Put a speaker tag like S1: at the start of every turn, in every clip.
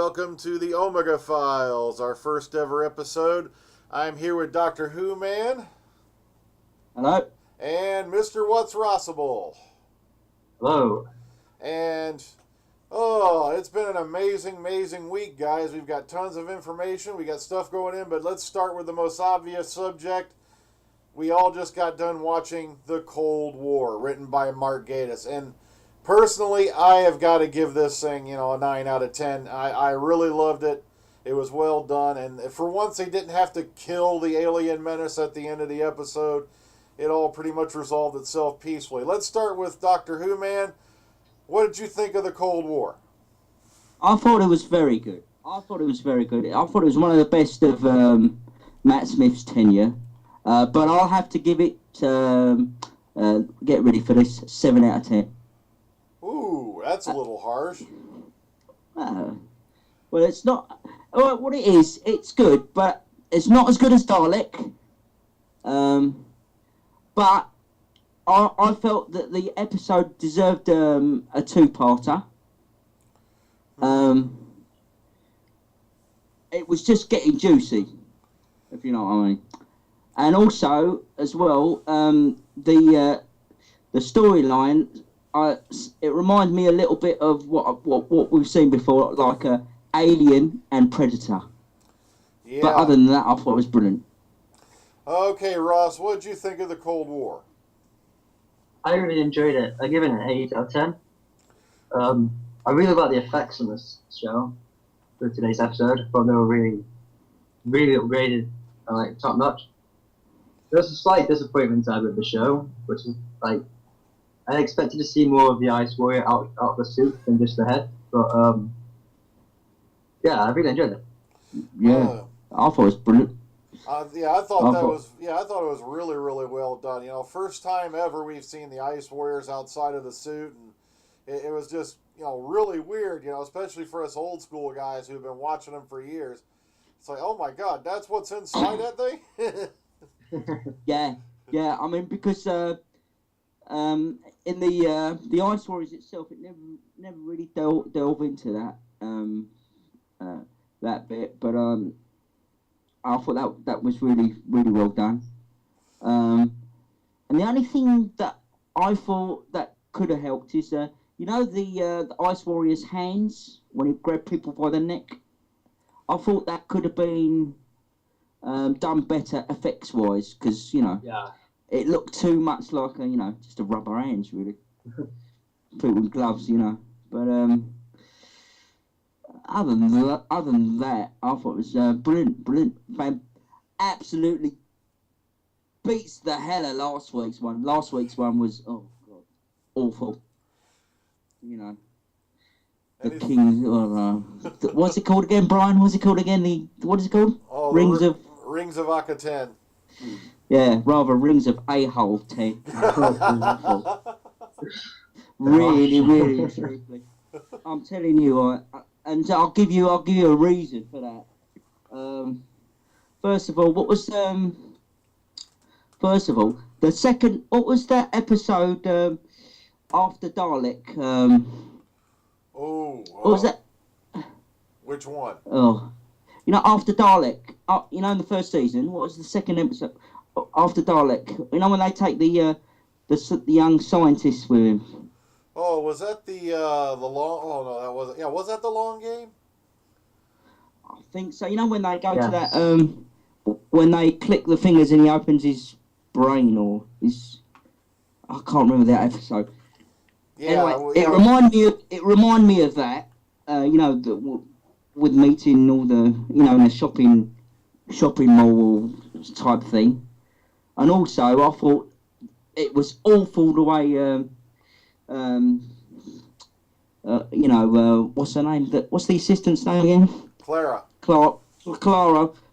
S1: welcome to the Omega Files, our first ever episode. I'm here with Doctorwhoman.
S2: Hello.
S1: And MrWhatsRossable.
S3: Hello.
S1: And, it's been an amazing week, guys. We've got tons of information. We got stuff going in, but let's start with the most obvious subject. We all just got done watching The Cold War, written by Mark Gatiss. And personally, I have got to give this thing, a 9 out of 10. I really loved it. It was well done. And for once, they didn't have to kill the alien menace at the end of the episode. It all pretty much resolved itself peacefully. Let's start with Doctorwhoman. What did you think of The Cold War?
S2: I thought it was very good. I thought it was one of the best of Matt Smith's tenure. But I'll have to give it, get ready for this, 7 out of 10.
S1: Ooh, that's a little harsh.
S2: Well, it's not... Well, what it is, it's good, but it's not as good as Dalek. But I felt that the episode deserved a two-parter. It was just getting juicy, if you know what I mean. And also, as well, the storyline, it reminded me a little bit of what we've seen before, like Alien and Predator.
S1: Yeah.
S2: But other than that, I thought it was brilliant.
S1: Okay, Ross, what did you think of The Cold War?
S3: I really enjoyed it. I give it an 8 out of 10. I really like the effects on this show for today's episode. I thought they were really upgraded and like top notch. There was a slight disappointment out of the show, which is like I expected to see more of the Ice Warrior out of the suit than just the head. But yeah, I really enjoyed it.
S2: Yeah, I thought it was brilliant.
S1: I thought it was really well done. First time ever we've seen the Ice Warriors outside of the suit, and it was just really weird. Especially for us old school guys who've been watching them for years. It's like, oh my God, that's what's inside that thing.
S2: Yeah. I mean, because in the Ice Warriors itself, it never really delve into that that bit, but I thought that was really well done. And the only thing that I thought that could have helped is the Ice Warrior's hands when he grabbed people by the neck. I thought that could have been done better effects wise, because it looked too much like just a rubber hands really. Put with gloves, but other than that, I thought it was brilliant. Absolutely beats the hell of last week's one. Last week's one was awful. The King. What's it called again, Brian? What's it called again? What is it called?
S1: Oh,
S2: Rings of
S1: Akaten.
S2: Yeah, rather Rings of A-hole 10. Really, truthfully. I'm telling you, and I'll give you a reason for that. First of all, the second, what was that episode after Dalek? What was that?
S1: Which one?
S2: After Dalek. In the first season, what was the second episode after Dalek? When they take the young scientists with him.
S1: Oh, was that the long? Oh no, that wasn't. Yeah, was that the long game?
S2: I think so. When they go to that, when they click the fingers and he opens his brain or his, I can't remember that episode.
S1: Yeah,
S2: anyway, it reminded me of that. With meeting all the, in a shopping mall type thing, and also I thought it was awful the way. What's her name? What's the assistant's name again?
S1: Clara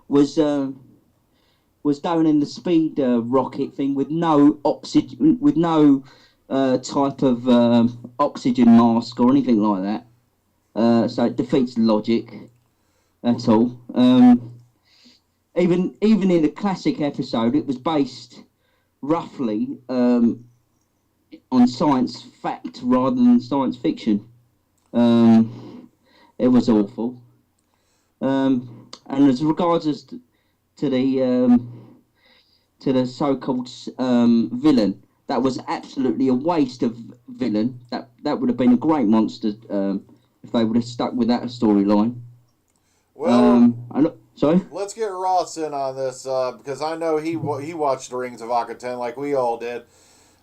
S2: was going in the speed rocket thing with no oxygen, with no type of oxygen mask or anything like that. So it defeats logic. That's all. Even in the classic episode, it was based roughly on science fact rather than science fiction. It was awful. And as regards to the so-called villain, that was absolutely a waste of villain. That would have been a great monster if they would have stuck with that storyline.
S1: Well,
S2: Sorry?
S1: let's get Ross in on this because I know he watched the Rings of Akaten like we all did.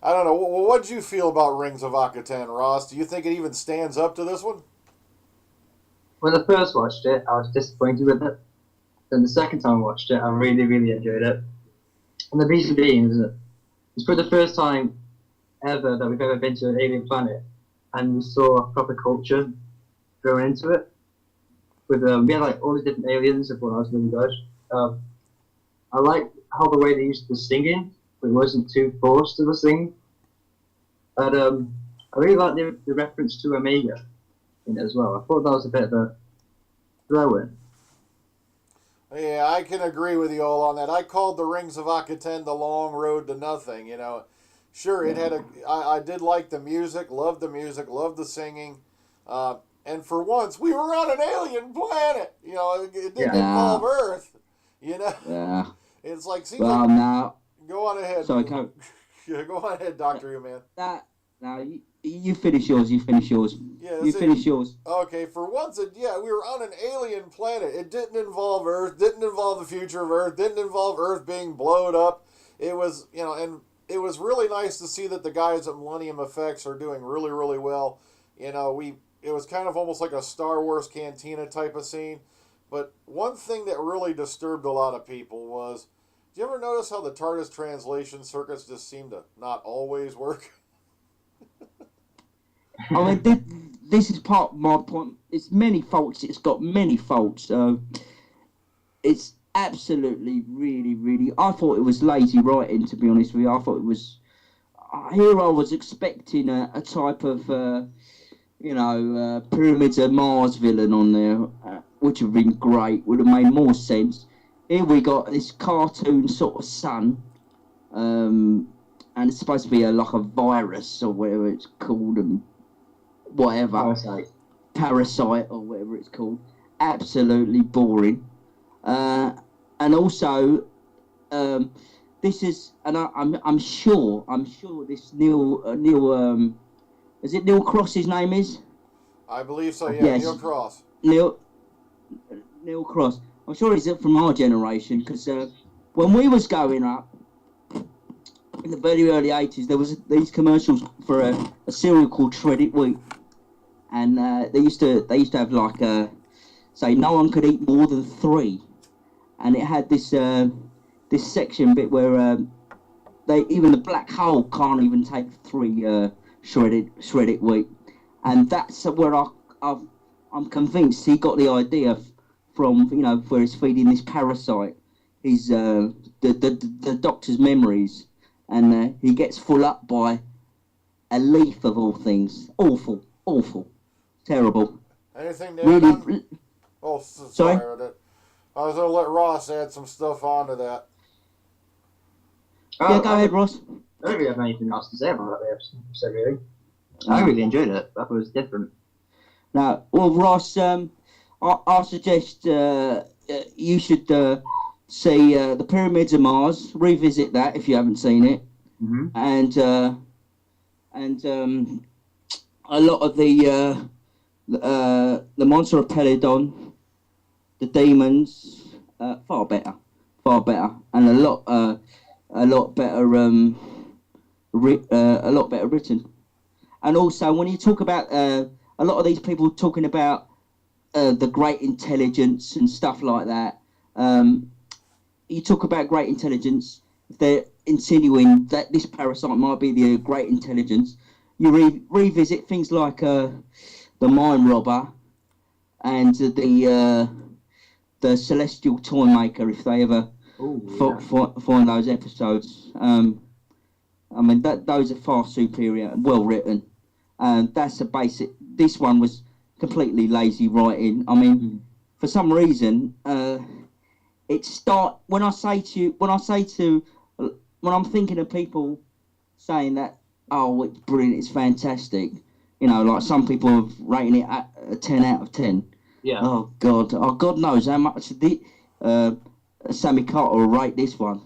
S1: I don't know. What did you feel about Rings of Akaten, Ross? Do you think it even stands up to this one?
S3: When I first watched it, I was disappointed with it. Then the second time I watched it, I really, really enjoyed it. And the reason being is that it's for the first time ever that we've ever been to an alien planet, and we saw a proper culture going into it. With we had like all these different aliens, and what I was really good. I like how the way they used the singing, it wasn't too forced to the singing. And I really like the reference to Omega in it as well. I thought that was a bit of a throw-in.
S1: Yeah, I can agree with you all on that. I called the Rings of Akaten the long road to nothing. You know, sure, it had I did like the music, loved the singing, and for once we were on an alien planet. You know, it didn't involve Earth. You know,
S2: Yeah.
S1: It's like
S2: Well, now.
S1: Go on ahead.
S2: Sorry,
S1: yeah, go on ahead, Doctorwhoman.
S2: Now you finish yours. You finish yours.
S1: Yeah,
S2: you finish yours.
S1: Okay, for once, we were on an alien planet. It didn't involve Earth. Didn't involve the future of Earth. Didn't involve Earth being blown up. It was, and it was really nice to see that the guys at Millennium Effects are doing really, really well. It was kind of almost like a Star Wars cantina type of scene. But one thing that really disturbed a lot of people was, do you ever notice how the TARDIS translation circuits just seem to not always work?
S2: I mean, this is part of my point. It's many faults. It's got many faults. It's absolutely, really, really. I thought it was lazy writing, to be honest with you. I thought it was. Here I was expecting a type of, Pyramids of Mars villain on there, which would have been great. Would have made more sense. Here we got this cartoon sort of sun, and it's supposed to be like a virus or whatever it's called, and whatever. Parasite or whatever it's called. Absolutely boring. And also, this is, and I'm sure this Neil, is it Neil Cross his name is?
S1: I believe so, yeah, yes. Neil Cross.
S2: Neil Cross. I'm sure he's from our generation, because when we was growing up, in the very early 80s, there was these commercials for a cereal called Shredded Wheat. And they used to have like say no one could eat more than 3, and it had this section bit where even the black hole can't even take 3 shredded wheat, and that's where I'm convinced he got the idea from, where he's feeding this parasite his the doctor's memories, and he gets full up by a leaf of all things. Awful. Terrible.
S1: Anything
S2: really?
S1: Sorry. I was going to let Ross add some stuff onto that.
S2: Yeah, go ahead, Ross.
S3: I don't really have anything else to say about the episode, really. I really enjoyed it. That was different.
S2: Now, well, Ross, I suggest you should see the Pyramids of Mars. Revisit that if you haven't seen it, and a lot of the monster of Peladon, the demons, far better, and a lot better written. And also, when you talk about a lot of these people talking about the great intelligence and stuff like that, you talk about great intelligence, if they're insinuating that this parasite might be the great intelligence, you revisit things like the Mine Robber and the Celestial Toymaker, if they ever find those episodes. I mean, those are far superior and well written. That's a basic. This one was completely lazy writing. I mean, for some reason, when I'm thinking of people saying that, oh, it's brilliant, it's fantastic. Like some people have rated it at a 10 out of 10.
S3: Yeah.
S2: Oh God knows how much Sammy Carter will rate this one.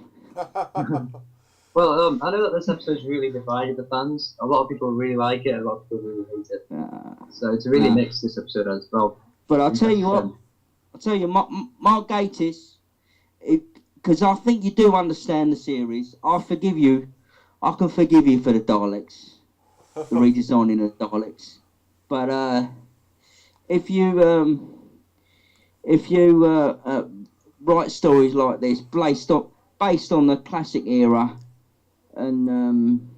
S3: Well, I know that this episode's really divided the fans. A lot of people really like it, a lot of people really hate it. So it's really mixed, this episode as well.
S2: But I'll tell you what, Mark Gatiss, because I think you do understand the series. I forgive you. I can forgive you for the Daleks, the redesigning of the Daleks. But if you write stories like this based on the classic era, and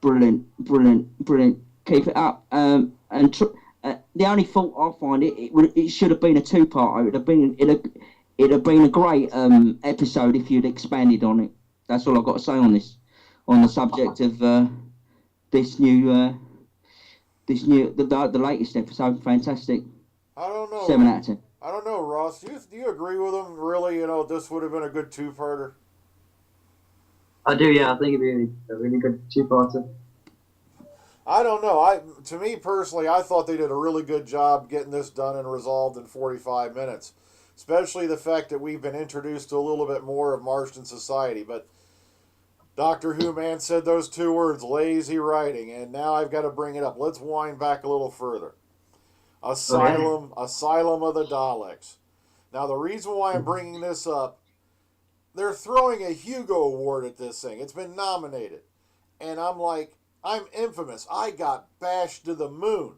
S2: brilliant. Keep it up. And the only fault I find it should have been a two-parter. It'd have been a great episode if you'd expanded on it. That's all I've got to say on this, on the subject of the latest episode. Fantastic.
S1: I don't know.
S2: 7 out of 10.
S1: I don't know, Ross. Do you agree with him? Really, this would have been a good two-parter.
S3: I do, yeah. I think it'd be a really good two-parter.
S1: I don't know. To me personally, I thought they did a really good job getting this done and resolved in 45 minutes. Especially the fact that we've been introduced to a little bit more of Marston society. But Doctorwhoman said those two words, lazy writing, and now I've got to bring it up. Let's wind back a little further. Asylum of the Daleks. Now, the reason why I'm bringing this up, they're throwing a Hugo Award at this thing. It's been nominated. And I'm like, I'm infamous. I got bashed to the moon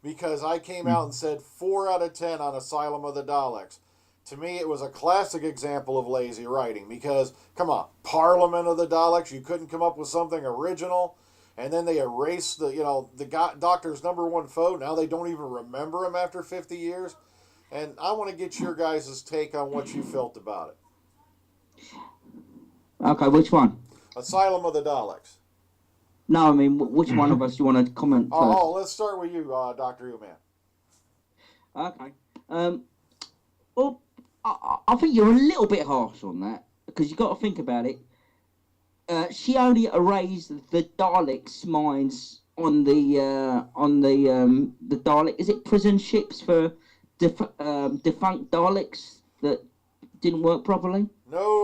S1: because I came out and said 4 out of 10 on Asylum of the Daleks. To me, it was a classic example of lazy writing because, come on, Parliament of the Daleks, you couldn't come up with something original. And then they erased the Doctor's #1 foe. Now they don't even remember him after 50 years. And I want to get your guys' take on what you felt about it.
S2: Okay, which one?
S1: Asylum of the Daleks.
S2: No, I mean, which one of us do you want to comment first?
S1: Oh, let's start with you, Doctorwhoman.
S2: Okay. Well, I think you're a little bit harsh on that because you've got to think about it. She only erased the Daleks' minds on the Dalek. Is it prison ships for defunct Daleks that didn't work properly?
S1: No.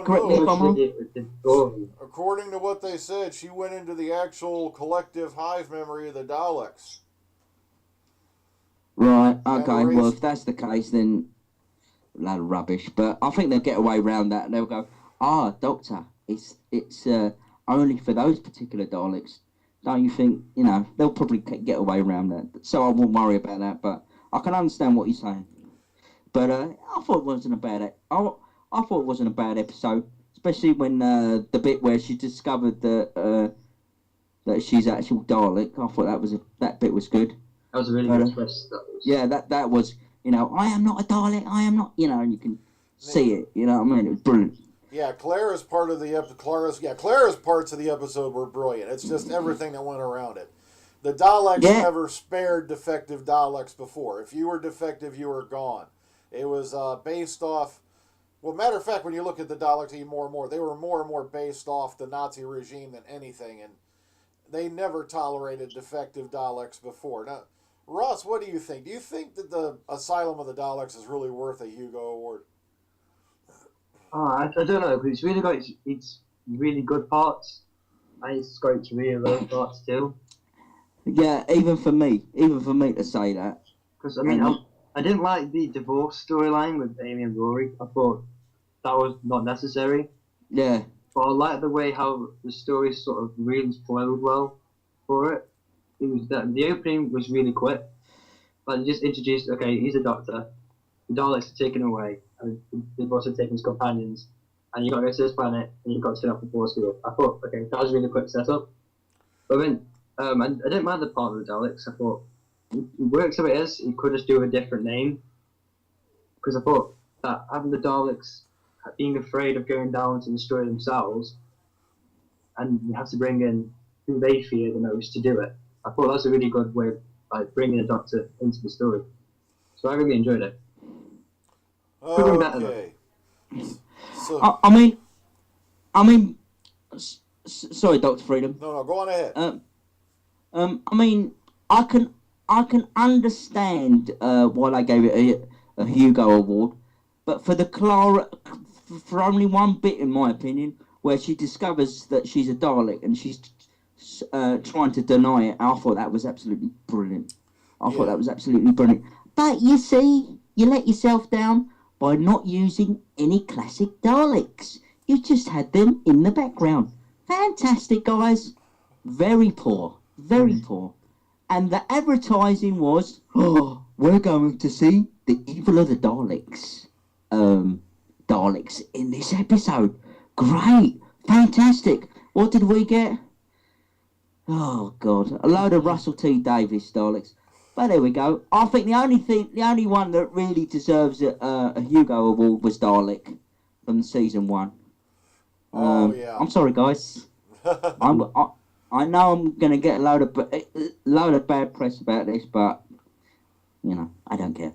S2: Correct me if I'm wrong.
S1: According to what they said, she went into the actual collective hive memory of the Daleks.
S2: Right. Okay. Well, if that's the case, then a lot of rubbish. But I think they'll get away around that, and they'll go, Doctor, it's only for those particular Daleks. Don't you think? They'll probably get away around that. So I won't worry about that. But I can understand what you're saying. But I thought it wasn't a bad. I thought it wasn't a bad episode, especially when the bit where she discovered that she's actual Dalek. I thought that bit was good.
S3: That was a really good twist.
S2: Yeah, that was. I am not a Dalek. I am not. And you can see it. You know what I mean? It was brilliant.
S1: Yeah, Clara's parts of the episode were brilliant. It's just everything that went around it. The Daleks never spared defective Daleks before. If you were defective, you were gone. It was based off. Well, matter of fact, when you look at the Daleks even more and more, they were more and more based off the Nazi regime than anything, and they never tolerated defective Daleks before. Now, Ross, what do you think? Do you think that the Asylum of the Daleks is really worth a Hugo Award?
S3: I don't know, because it's really got its really good parts, and it's got its really low parts too.
S2: Yeah, even for me to say that.
S3: Because, I didn't like the divorce storyline with Amy and Rory. I thought that was not necessary.
S2: Yeah.
S3: But I like the way how the story sort of really flowed well for it. It was that the opening was really quick. Like, just introduced, okay, he's a doctor. The Daleks are taken away, and they've also taken his companions. And you got to go to this planet, and you've got to turn up the force field. I thought, okay, that was a really quick setup. But then, I didn't mind the part of the Daleks. I thought, it works how it is. You could just do a different name. Because I thought that having the Daleks being afraid of going down to destroy themselves, and you have to bring in who they fear the most to do it. I thought that's a really good way of bringing a doctor into the story. So I really enjoyed it.
S1: Okay. So,
S2: sorry, Dr. Freedom.
S1: No, go on ahead.
S2: I I can understand why they gave it a Hugo Award, but for the Clara, for only one bit, in my opinion, where she discovers that she's a Dalek and she's trying to deny it, I thought that was absolutely brilliant. I thought that was absolutely brilliant. But you see, you let yourself down by not using any classic Daleks. You just had them in the background. Fantastic, guys. Very poor. Very poor. And the advertising was, oh, we're going to see the evil of the Daleks. Daleks in this episode. Great. Fantastic. What did we get? Oh, God. A load of Russell T Davies Daleks. But there we go. I think the only one that really deserves a Hugo Award was Dalek from season 1.
S1: Yeah.
S2: I'm sorry, guys. I know I'm gonna get a load of bad press about this, but I don't care.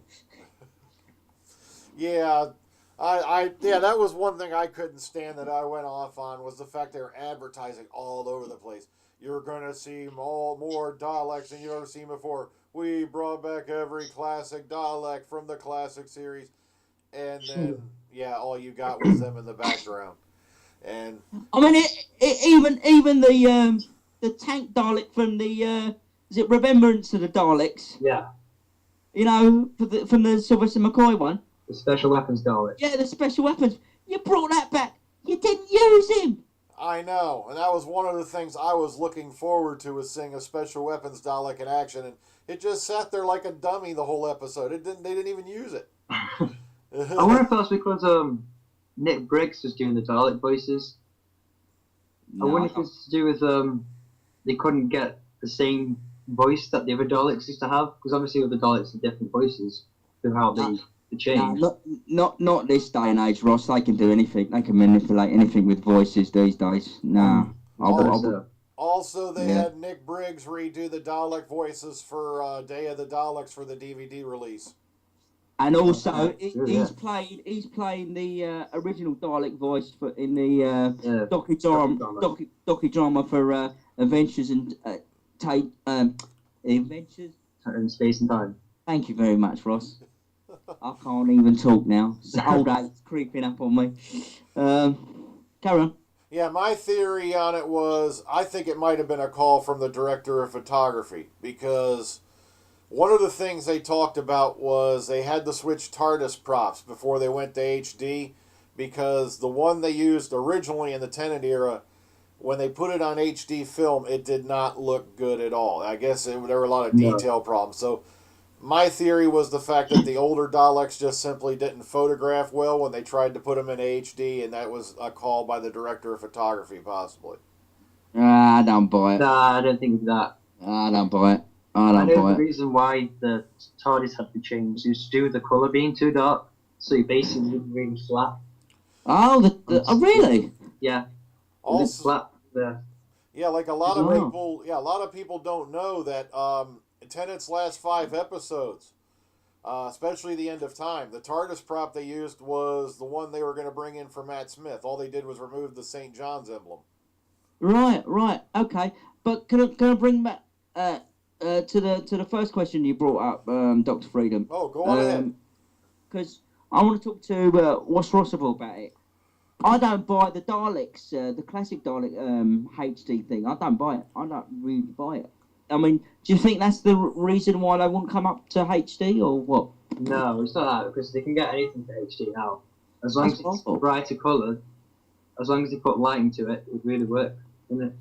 S1: Yeah, that was one thing I couldn't stand that I went off on was the fact they were advertising all over the place. You're gonna see more Daleks than you've ever seen before. We brought back every classic Dalek from the classic series, and then all you got was them in the background. And
S2: I mean, even the tank Dalek from the is it Remembrance of the Daleks?
S3: Yeah.
S2: From the Sylvester McCoy one.
S3: The special weapons Dalek.
S2: Yeah, the special weapons. You brought that back. You didn't use him.
S1: I know, and that was one of the things I was looking forward to, was seeing a special weapons Dalek in action, and it just sat there like a dummy the whole episode. They didn't even use it.
S3: I wonder if that's because Nick Briggs was doing the Dalek voices.
S2: No,
S3: I wonder if it's to do with they couldn't get the same voice that the other Daleks used to have, because obviously with the Daleks are different voices throughout the change.
S2: Not this day and age, Ross. They can do anything. They can manipulate anything with voices these days. No.
S1: Also, they had Nick Briggs redo the Dalek voices for Day of the Daleks for the DVD release.
S2: And also, he's playing the original Dalek voice in the docudrama for Adventures and Adventures
S3: in Space and Time.
S2: Thank you very much, Ross. I can't even talk now. Old age creeping up on me. Carry on.
S1: Yeah, my theory on it was, I think it might have been a call from the director of photography, because one of the things they talked about was they had to switch TARDIS props before they went to HD, because the one they used originally in the Tennant era, when they put it on HD film, it did not look good at all. I guess there were a lot of detail problems. So my theory was the fact that the older Daleks just simply didn't photograph well when they tried to put them in HD, and that was a call by the director of photography, possibly.
S2: I don't buy it.
S3: Nah, I don't think of that.
S2: I don't buy it. I
S3: know the reason why the TARDIS had to change is to do with the colour being too dark, so you basically wouldn't really flat.
S2: Oh, really?
S3: Yeah.
S1: Also,
S3: flat there.
S1: Yeah, like a lot of people. Yeah, a lot of people don't know that Tennant's last 5 episodes, especially the end of time, the TARDIS prop they used was the one they were going to bring in for Matt Smith. All they did was remove the St. John's emblem.
S2: Right, okay. But can I bring back to the first question you brought up, Dr. Freedom?
S1: Oh, go on ahead.
S2: Because I want to talk to MrWhatsRossable about it. I don't buy the Daleks, the classic Dalek HD thing. I don't buy it. I don't really buy it. I mean, do you think that's the reason why they won't come up to HD, or what?
S3: No, it's not that, because they can get anything to HD now. As long as it's brighter coloured, as long as they put lighting to it, it would really work, wouldn't it?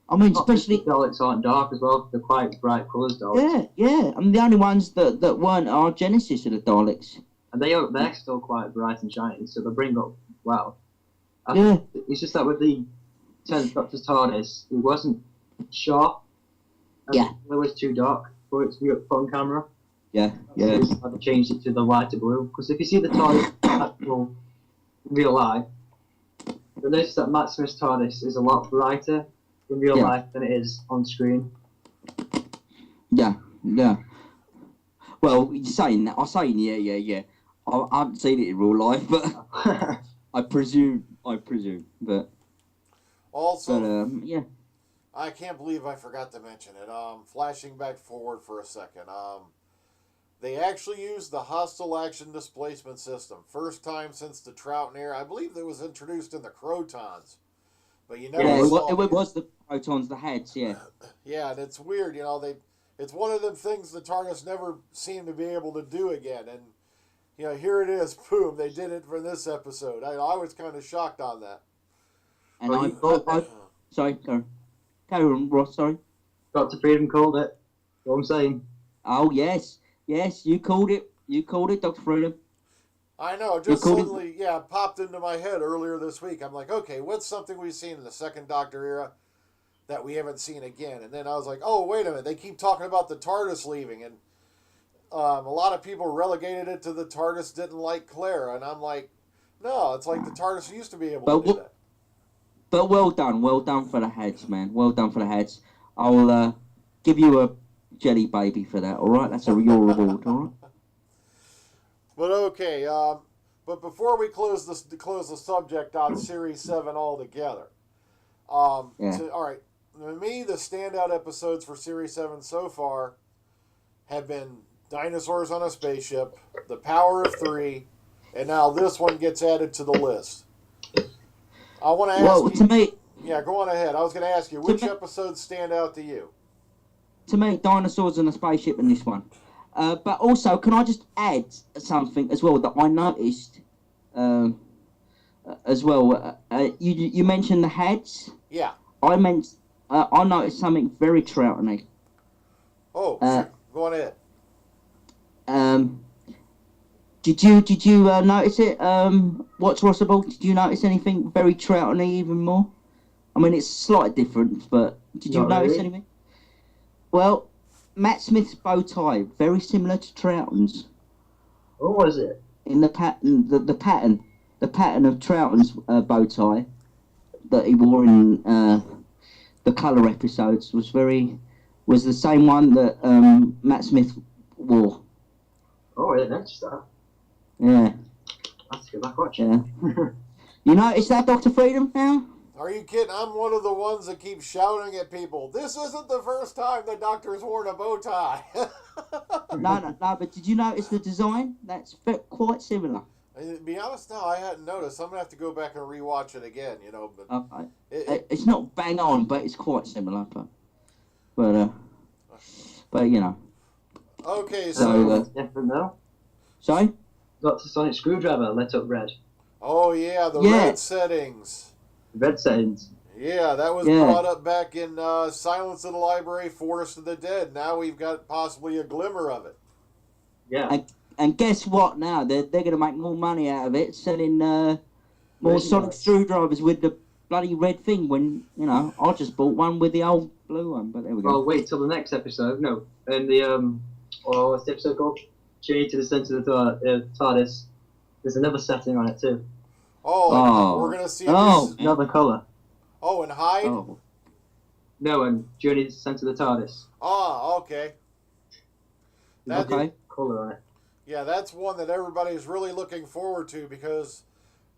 S2: I mean, especially
S3: Daleks aren't dark as well. They're quite bright colours, Daleks.
S2: Yeah. I mean, the only ones that weren't are Genesis of the Daleks.
S3: And they're still quite bright and shiny, so they bring up well. It's just that with the 10th Doctor's TARDIS, it wasn't sharp. It was too dark for it to be up on camera.
S2: Yeah.
S3: I've changed it to the lighter blue, because if you see the TARDIS actual real life, you'll notice that Matt Smith's TARDIS is a lot brighter in real life than it is on screen.
S2: Yeah. Well, you're saying that. I'm saying yeah. I haven't seen it in real life, but I presume. But
S1: also, I can't believe I forgot to mention it. Flashing back forward for a second. They actually used the hostile action displacement system. First time since the Troughton era. I believe it was introduced in the Crotons. But you never
S2: Yeah,
S1: saw
S2: it was the protons, the heads, yeah.
S1: Yeah, and it's weird, it's one of them things the TARDIS never seemed to be able to do again. And, here it is, boom, they did it for this episode. I was kind of shocked on that.
S2: And sorry, carry on, Ross, sorry.
S3: Dr. Freedom called it. What I'm saying.
S2: Oh, yes, you called it. You called it, Dr. Freedom.
S1: I know, just suddenly, popped into my head earlier this week. I'm like, okay, what's something we've seen in the second Doctor era that we haven't seen again? And then I was like, oh, wait a minute, they keep talking about the TARDIS leaving, and a lot of people relegated it to the TARDIS didn't like Clara, and I'm like, no, it's like the TARDIS used to be able to do that.
S2: But well done for the heads, man. Well done for the heads. I'll give you a jelly baby for that, all right? That's your reward, all right?
S1: But okay, but before we close the subject on Series 7 altogether, all right, for me, the standout episodes for Series 7 so far have been Dinosaurs on a Spaceship, The Power of Three, and now this one gets added to the list. I want to ask you...
S2: to me...
S1: Yeah, go on ahead. I was going to ask you, which episodes stand out to you?
S2: To me, Dinosaurs on a Spaceship in this one. But also, can I just add something as well that I noticed as well? You mentioned the heads.
S1: Yeah.
S2: I noticed something very Troughton-y.
S1: Oh, go on ahead.
S2: Did you notice it? WhatsRossable? Did you notice anything very Troughton-y even more? I mean, it's slightly different, but did you notice anything? Well, Matt Smith's bow tie, very similar to Troughton's.
S3: What was it?
S2: In the pattern, the pattern of Troughton's bow tie that he wore in the colour episodes was the same one that Matt Smith wore.
S3: Oh, yeah, that's that.
S2: Yeah.
S3: I have to go back watching.
S2: Yeah. You notice that, Dr. Freedom, now?
S1: Are you kidding? I'm one of the ones that keep shouting at people, this isn't the first time the Doctor's worn a bow tie.
S2: No, but did you notice the design? That's quite similar.
S1: To be honest, no, I hadn't noticed. I'm going to have to go back and rewatch it again, But
S2: okay. It's not bang on, but it's quite similar. But
S1: Okay, so...
S3: different though.
S2: Sorry?
S3: Dr. Sonic Screwdriver lit up red.
S1: Oh, yeah, the red settings.
S3: Red settings.
S1: Yeah, that was brought up back in Silence of the Library, Forest of the Dead. Now we've got possibly a glimmer of it.
S3: Yeah.
S2: And guess what now? They're going to make more money out of it, selling more Sonic Screwdrivers with the bloody red thing when, I just bought one with the old blue one, but there we go.
S3: Well, wait till the next episode. No. And the, what's the episode called? Journey to the Centre of the TARDIS. There's another setting on it too.
S1: Oh, we're going to see
S3: another colour.
S1: Oh, and Hyde?
S3: Oh. No, and Journey to the Centre of the TARDIS.
S1: Oh, okay.
S3: Okay. Colour on it.
S1: Yeah, that's one that everybody's really looking forward to because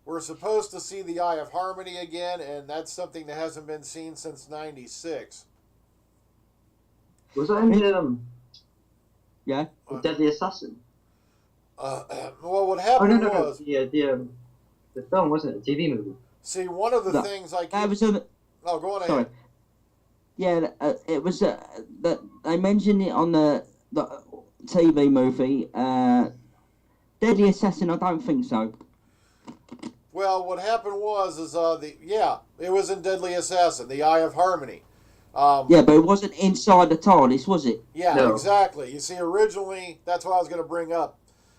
S1: we're supposed to see the Eye of Harmony again, and that's something that hasn't been seen since '96.
S3: Was that in
S2: Yeah?
S3: The Deadly Assassin?
S1: Well, what happened was...
S3: The film, wasn't it? The TV movie.
S1: See, one of the things I keep... Oh, go on ahead.
S2: Sorry. Yeah, it was... that they mentioned it on the TV movie. Deadly Assassin, I don't think so.
S1: Well, what happened was, it was in Deadly Assassin, the Eye of Harmony.
S2: Yeah, but it wasn't inside the TARDIS, was it?
S1: Yeah, no. Exactly. You see, originally, that's what I was going to bring up.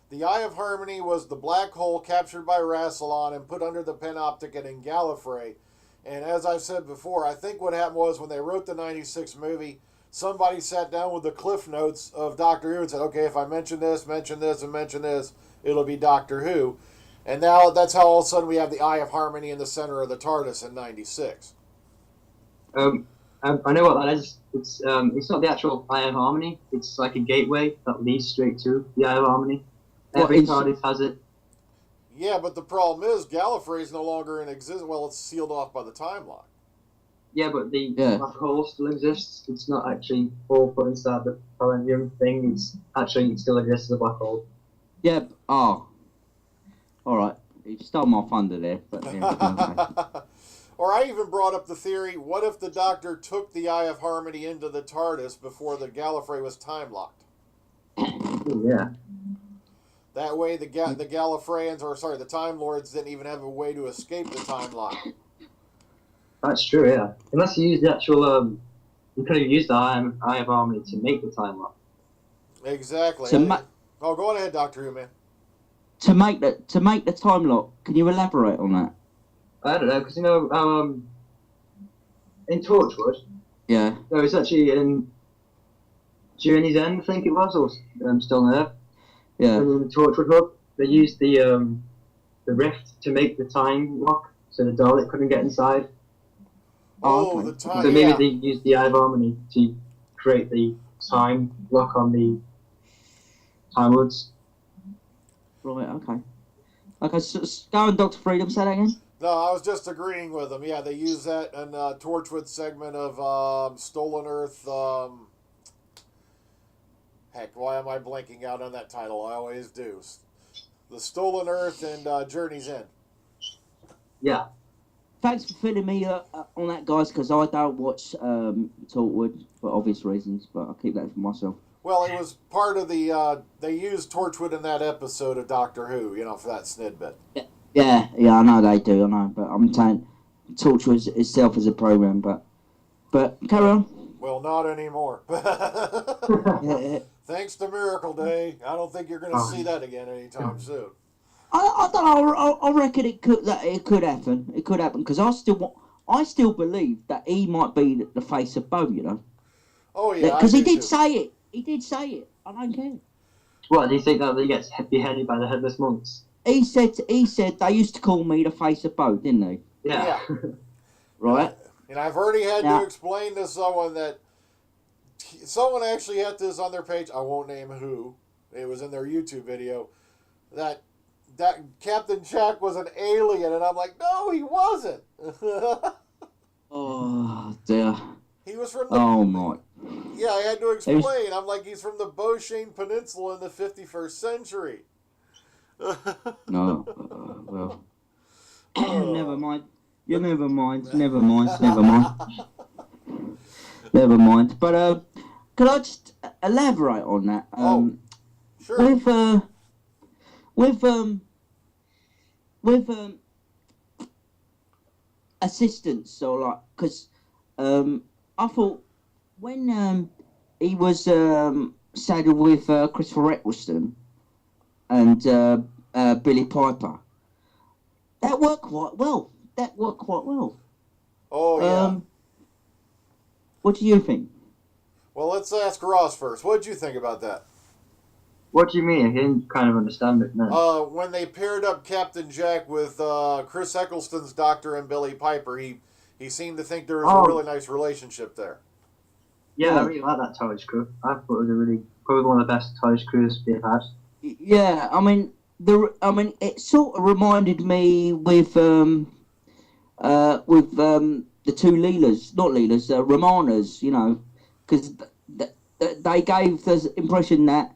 S1: The Eye of Harmony was the black hole captured by Rassilon and put under the Panopticon in Gallifrey. And as I've said before, I think what happened was when they wrote the '96 movie, somebody sat down with the cliff notes of Doctor Who and said, okay, if I mention this, and mention this, it'll be Doctor Who. And now that's how all of a sudden we have the Eye of Harmony in the center of the TARDIS in '96.
S3: I know what that is. It's not the actual Eye of Harmony. It's like a gateway that leads straight to the Eye of Harmony. Every TARDIS has it.
S1: Yeah, but the problem is Gallifrey is no longer in existence. Well, it's sealed off by the time lock.
S3: Yeah, but the
S2: Yeah.
S3: black hole still exists. It's not actually all put inside the palladium thing. It still exists as a black hole.
S2: Yeah. Oh. All right. You stole my thunder there, but yeah. Okay.
S1: Or I even brought up the theory: what if the Doctor took the Eye of Harmony into the TARDIS before the Gallifrey was time locked?
S3: Ooh, yeah.
S1: That way, the Gallifreyans, or sorry, the Time Lords, didn't even have a way to escape the time lock.
S3: That's true, yeah. Unless you use the actual, you could have used the Eye of Harmony to make the time lock.
S1: Exactly.
S2: So
S1: go on ahead, Doctor Who, man.
S2: to make the time lock, can you elaborate on that?
S3: I don't know, because in Torchwood,
S2: Yeah.
S3: no, it's actually in Journey's End, I think it was, or Still on Earth.
S2: Yeah.
S3: And in the Torchwood hub, they used the rift to make the time lock, so the Dalek couldn't get inside.
S1: Oh,
S2: okay.
S1: the time.
S3: So maybe
S1: yeah.
S3: they used the Eye of Harmony to create the time lock on the Time Lords.
S2: Right. Okay. Okay. So go on, Dr. Freedom. Say that again.
S1: No, I was just agreeing with them. Yeah, they use that in Torchwood segment of Stolen Earth. Heck, why am I blanking out on that title? I always do. The Stolen Earth and Journey's End.
S3: Yeah.
S2: Thanks for filling me on that, guys, because I don't watch Torchwood for obvious reasons, but I'll keep that for myself.
S1: Well, it was part of the. They used Torchwood in that episode of Doctor Who, for that snidbit.
S2: Yeah, I know they do, I know, but I'm saying Torchwood itself as a program, but carry on.
S1: Well, not anymore.
S2: Yeah.
S1: Thanks to Miracle Day, I don't think you're going to see that again anytime soon.
S2: I don't know. I reckon it could happen. It could happen because I still believe that he might be the face of Bo.
S1: Oh yeah,
S2: because he did say it. He did say it. I don't care.
S3: What, do you think that he gets beheaded by the Headless Monks?
S2: He said they used to call me the face of Bo, didn't they?
S3: Yeah.
S2: Right.
S1: And I've already had to explain to someone that someone actually had this on their page. I won't name who. It was in their YouTube video that Captain Jack was an alien, and I'm like, no, he wasn't.
S2: Oh dear.
S1: He was from the.
S2: Oh my.
S1: Yeah, I had to explain. I'm like, he's from the Beauchene Peninsula in the 51st century.
S2: No. Well. Never mind. Yeah, never mind. Never mind. But could I just elaborate on that?
S1: Sure.
S2: With assistance, or like, because I thought when he was saddled with Christopher Eccleston and Billy Piper, that worked quite well.
S1: Oh yeah.
S2: What do you think?
S1: Well, let's ask Ross first. What did you think about that?
S3: What do you mean? I didn't kind of understand it now.
S1: When they paired up Captain Jack with Chris Eccleston's Doctor and Billy Piper, he seemed to think there was a really nice relationship there.
S3: Yeah, I really like that TARDIS crew. I thought it was probably one of the best TARDIS crews they've had.
S2: Yeah, I mean, it sort of reminded me with the two Romanas, because they gave the impression that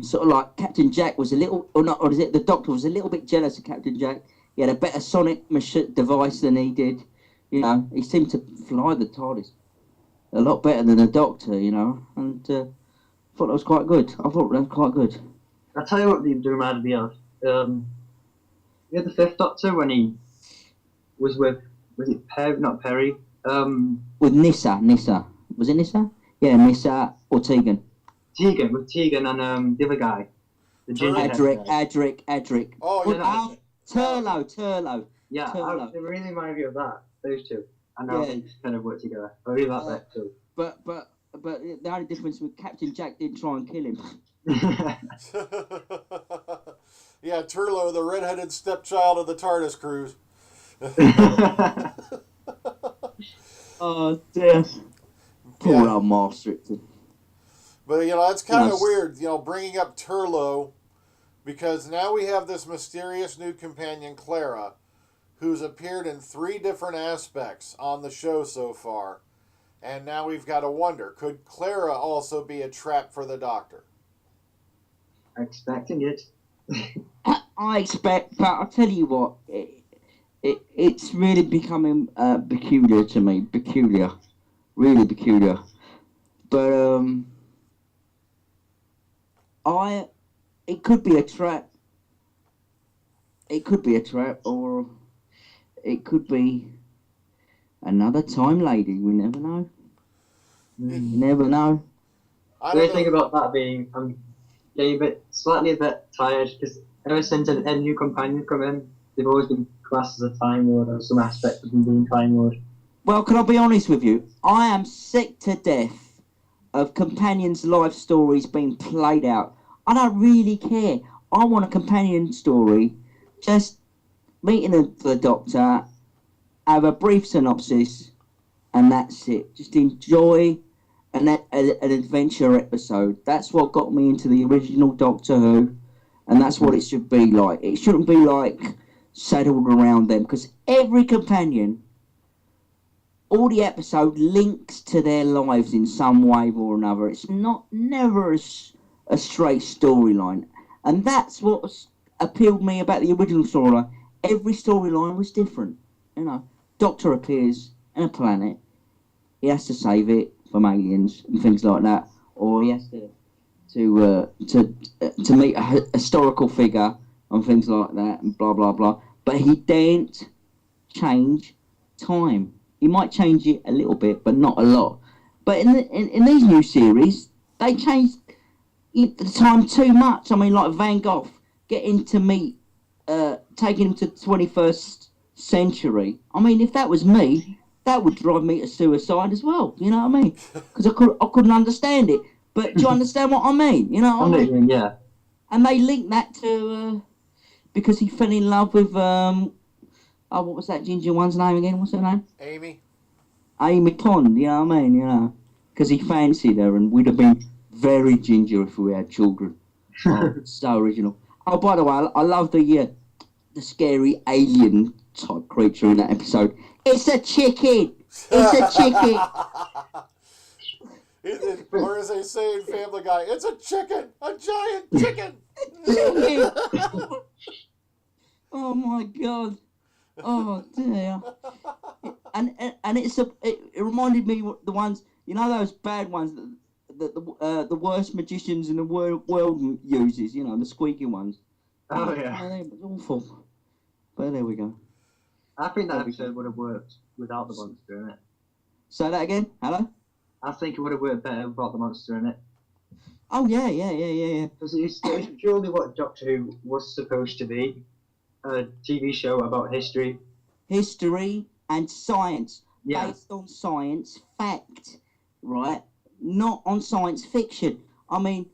S2: sort of like Captain Jack was the Doctor was a little bit jealous of Captain Jack. He had a better sonic device than he did. He seemed to fly the TARDIS a lot better than the Doctor, and I thought that was quite good.
S3: I'll tell you what they reminded me of. You had the Fifth Doctor when he was with, was it Perry? Not Perry.
S2: With Nyssa. Was it Nyssa? Yeah, Nyssa or Tegan.
S3: Tegan and the other guy. The
S2: Adric.
S1: Oh, yeah.
S2: Turlo.
S3: Yeah, it really reminded me of that. Those two. And now they kind of work together. I really like that too.
S2: But the only difference was Captain Jack didn't try and kill him.
S1: Yeah, Turlo, the red-headed stepchild of the TARDIS cruise.
S2: Oh dear. Poor old Master.
S1: But it's kind of weird, bringing up Turlo, because now we have this mysterious new companion, Clara, who's appeared in 3 different aspects on the show so far. And now we've got to wonder, could Clara also be a trap for the Doctor?
S3: Expecting it.
S2: I expect, but I'll tell you what, it's really becoming peculiar to me. Peculiar. Really peculiar. But, it could be a trap. It could be a trap, or it could be another time lady. We never know. You never know.
S3: What do you think about that being? I'm getting slightly a bit tired because ever since a new companion come in, they've always been classed as a Time Lord or some aspect of them being Time Lord.
S2: Well, can I be honest with you? I am sick to death of companions' life stories being played out. I don't really care. I want a companion story. Just meeting the Doctor, have a brief synopsis, and that's it. Just enjoy an adventure episode. That's what got me into the original Doctor Who, and that's what it should be like. It shouldn't be like saddled around them, because every companion, all the episode links to their lives in some way or another. It's never a straight storyline, and that's what appealed me about the original storyline. Every storyline was different. You know, Doctor appears in a planet. He has to save it from aliens and things like that, or he has to meet a historical figure and things like that, and blah blah blah. But he daren't change time. He might change it a little bit, but not a lot. But in these new series, they changed the time too much. I mean, like Van Gogh getting to meet, taking him to the 21st century. I mean, if that was me, that would drive me to suicide as well. You know what I mean? Because I couldn't understand it. But do you understand what I mean? You know what I mean?
S3: Yeah.
S2: And they link that to because he fell in love with what was that ginger one's name again? What's her name? Amy Pond. You know what I mean? You know, because he fancied her, and we'd have been very ginger if we had children. Oh, so original. Oh, by the way, I love the scary alien type creature in that episode. It's a chicken. It's a chicken.
S1: Or as they say in Family Guy, it's a chicken, a giant chicken.
S2: Oh my God. Oh dear. And it reminded me of the ones, you know, those bad ones that the worst magicians in the world uses, you know, the squeaky ones.
S3: Oh yeah.
S2: It was awful. But there we go.
S3: I think that episode would have worked without the monster in it.
S2: Say that again. Hello.
S3: I think it would have worked better without the monster in it.
S2: Oh yeah.
S3: Because it's purely what Doctor Who was supposed to be. A TV show about history.
S2: History and science.
S3: Yeah.
S2: Based on science, fact, right? Not on science fiction. I mean,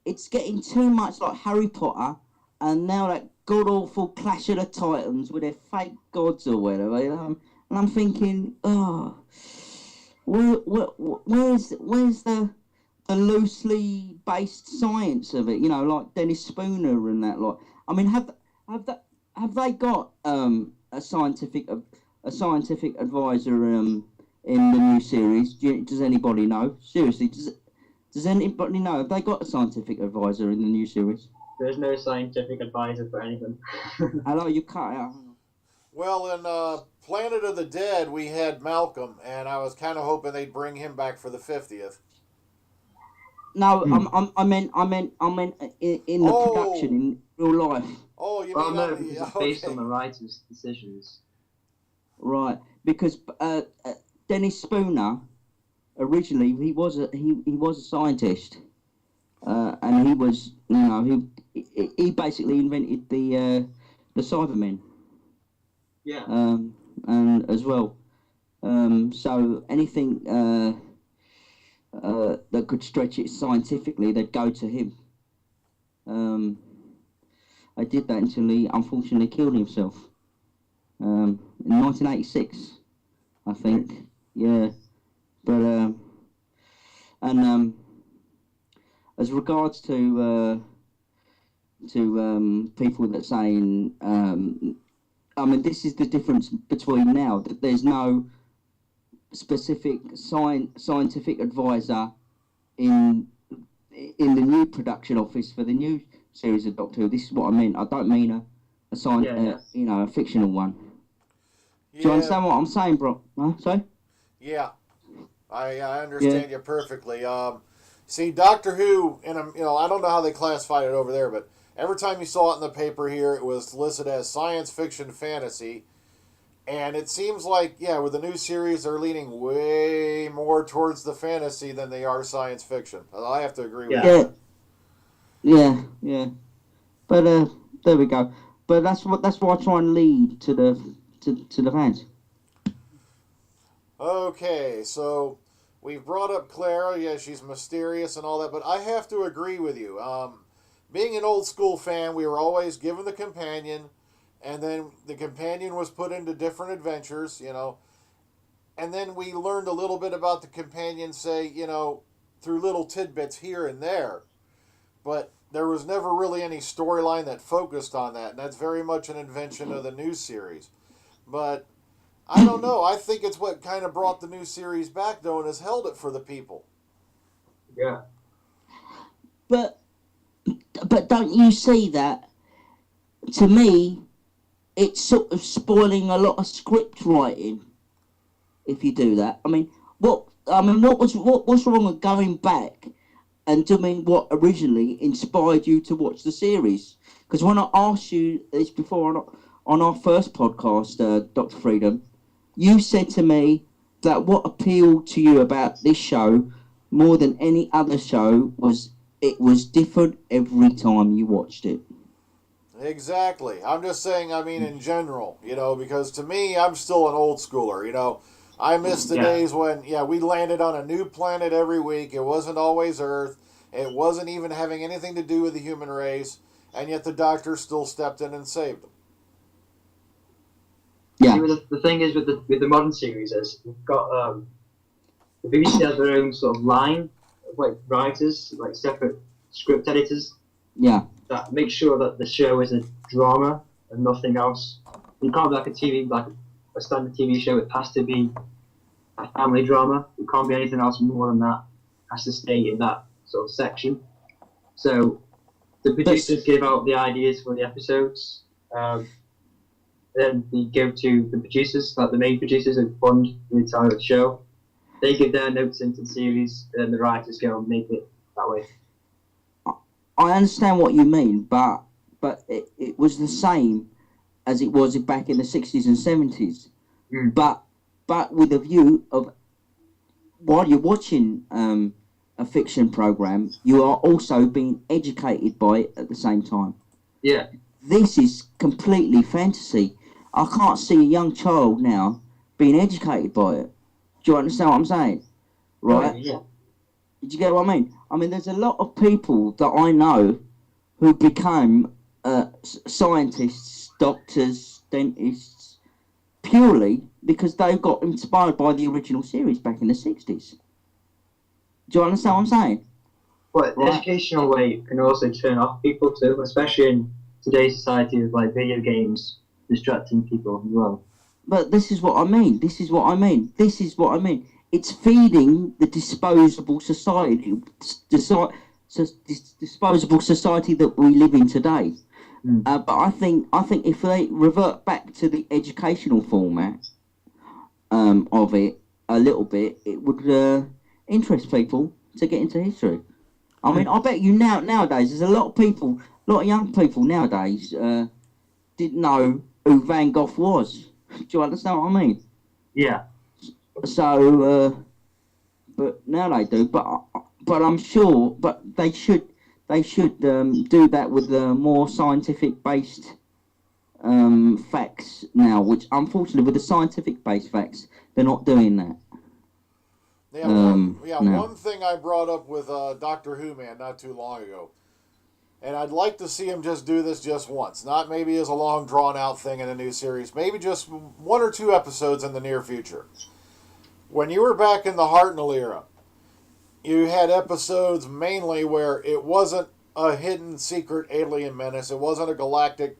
S2: it's getting too much like Harry Potter, and now that god-awful Clash of the Titans with their fake gods or whatever, you know? And I'm thinking, where's the loosely based science of it? You know, like Dennis Spooner and that lot. I mean, have they got a scientific advisor in the new series? Does anybody know? Seriously, does anybody know? Have they got a scientific advisor in the new series?
S3: There's no scientific advisor for anything.
S2: Hello, you cut out.
S1: Well, in Planet of the Dead, we had Malcolm, and I was kind of hoping they'd bring him back for the 50th.
S2: No, I meant in the production in real life.
S1: Oh, you
S3: well,
S1: mean
S3: no, because it's based on the writer's decisions.
S2: Right, because Dennis Spooner originally he was a scientist, and he was, you know, he basically invented the Cybermen.
S3: Yeah.
S2: And as well, so anything that could stretch it scientifically, they'd go to him. I did that until he unfortunately killed himself. In 1986, I think. Yeah, but as regards to people that saying I mean, this is the difference between now, that there's no specific scientific advisor in the new production office for the new series of Doctor Who. This is what I mean. I don't mean a fictional one.
S1: Yeah,
S2: Do you understand what I'm saying, bro? Huh? Sorry?
S1: yeah, I understand you perfectly. See, Doctor Who, and I don't know how they classified it over there, but every time you saw it in the paper here, it was listed as science fiction fantasy. And it seems like, yeah, with the new series, they're leaning way more towards the fantasy than they are science fiction. I have to agree with
S2: Yeah,
S1: that.
S2: yeah. But there we go. But that's why I try and lead to the fans.
S1: Okay, so we've brought up Clara. Yeah, she's mysterious and all that, but I have to agree with you. Being an old school fan, we were always given the companion, and then the companion was put into different adventures, and then we learned a little bit about the companion, say, through little tidbits here and there, but there was never really any storyline that focused on that, and that's very much an invention of the new series. But I don't know. I think it's what kind of brought the new series back, though, and has held it for the people.
S3: Yeah.
S2: But don't you see that? To me, it's sort of spoiling a lot of script writing. If you do that, what was wrong with going back and doing what originally inspired you to watch the series? Because when I asked you this before on our first podcast, Dr. Freedom, you said to me that what appealed to you about this show more than any other show was it was different every time you watched it.
S1: Exactly. I'm just saying, in general, because to me, I'm still an old schooler, I miss the days when, we landed on a new planet every week. It wasn't always Earth. It wasn't even having anything to do with the human race, and yet the Doctor still stepped in and saved them.
S2: Yeah.
S3: See, the thing is with the modern series is we've got the BBC has their own sort of line of like writers, like separate script editors.
S2: Yeah.
S3: That make sure that the show is a drama and nothing else. You can't be like a standard TV show. It has to be a family drama. It can't be anything else more than that. It has to stay in that sort of section. So the producers give out the ideas for the episodes. Then we go to the producers, like the main producers who fund the entire show. They give their notes into the series, and then the writers go and make it that way.
S2: I understand what you mean, but it was the same as it was back in the 60s and 70s.
S3: Mm.
S2: But with a view of while you're watching a fiction program, you are also being educated by it at the same time.
S3: Yeah.
S2: This is completely fantasy. I can't see a young child now being educated by it. Do you understand what I'm saying? Right?
S3: Yeah.
S2: Did you get what I mean? There's a lot of people that I know who become scientists, doctors, dentists, purely because they got inspired by the original series back in the 60s. Do you understand what I'm saying?
S3: But the educational way can also turn off people too, especially in today's society with like video games distracting people as well.
S2: But this is what I mean. It's feeding the disposable society, disposable society that we live in today.
S3: Mm.
S2: But I think if they revert back to the educational format of it a little bit, it would interest people to get into history. I bet you nowadays there's a lot of young people nowadays didn't know who Van Gogh was. Do you understand what I mean?
S3: Yeah.
S2: So, but now they do. But I'm sure. But they should do that with more scientific based facts now. Which unfortunately, with the scientific based facts, they're not doing that.
S1: Yeah, one thing I brought up with Doctorwhoman not too long ago, and I'd like to see him just do this just once, not maybe as a long drawn out thing in a new series, maybe just 1 or 2 episodes in the near future. When you were back in the Hartnell era, you had episodes mainly where it wasn't a hidden secret alien menace, it wasn't a galactic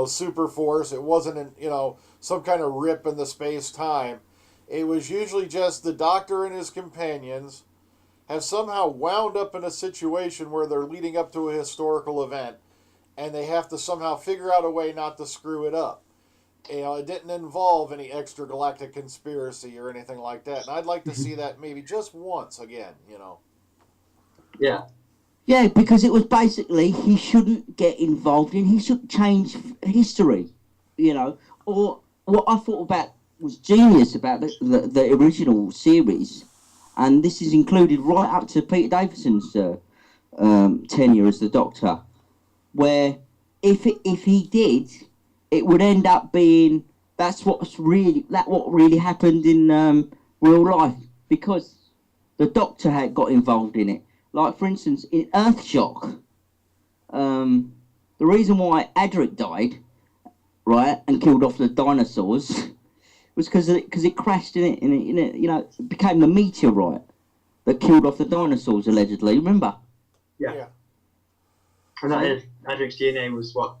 S1: super force. It wasn't, some kind of rip in the space-time. It was usually just the Doctor and his companions have somehow wound up in a situation where they're leading up to a historical event, and they have to somehow figure out a way not to screw it up. It didn't involve any extragalactic conspiracy or anything like that. And I'd like to see that maybe just once again,
S3: Yeah.
S2: Yeah, because it was basically he shouldn't get involved in, he should change history, Or what I thought about was genius about the original series, and this is included right up to Peter Davison's tenure as the Doctor, where if he did, it would end up being what really happened in real life, because the Doctor had got involved in it. Like, for instance, in Earthshock, the reason why Adric died, right, and killed off the dinosaurs was because it crashed in it, it became the meteorite that killed off the dinosaurs, allegedly. Remember?
S3: Yeah. And that is, Adric's DNA was what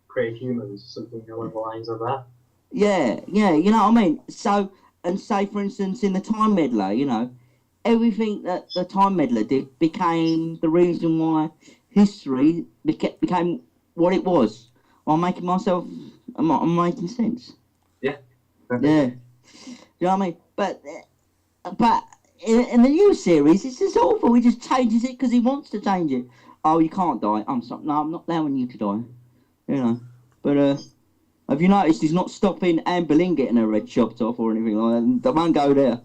S3: created humans, something along the lines of that.
S2: Yeah, you know what I mean? So, and say, for instance, in the Time Meddler, everything that the Time Meddler did became the reason why history became what it was. I'm making sense.
S3: Yeah.
S2: Yeah. You know what I mean? But in the new series, it's just awful. He just changes it because he wants to change it. Oh, you can't die. I'm sorry. No, I'm not allowing you to die. But have you noticed he's not stopping Anne Boleyn getting her head chopped off or anything like that? They won't go there.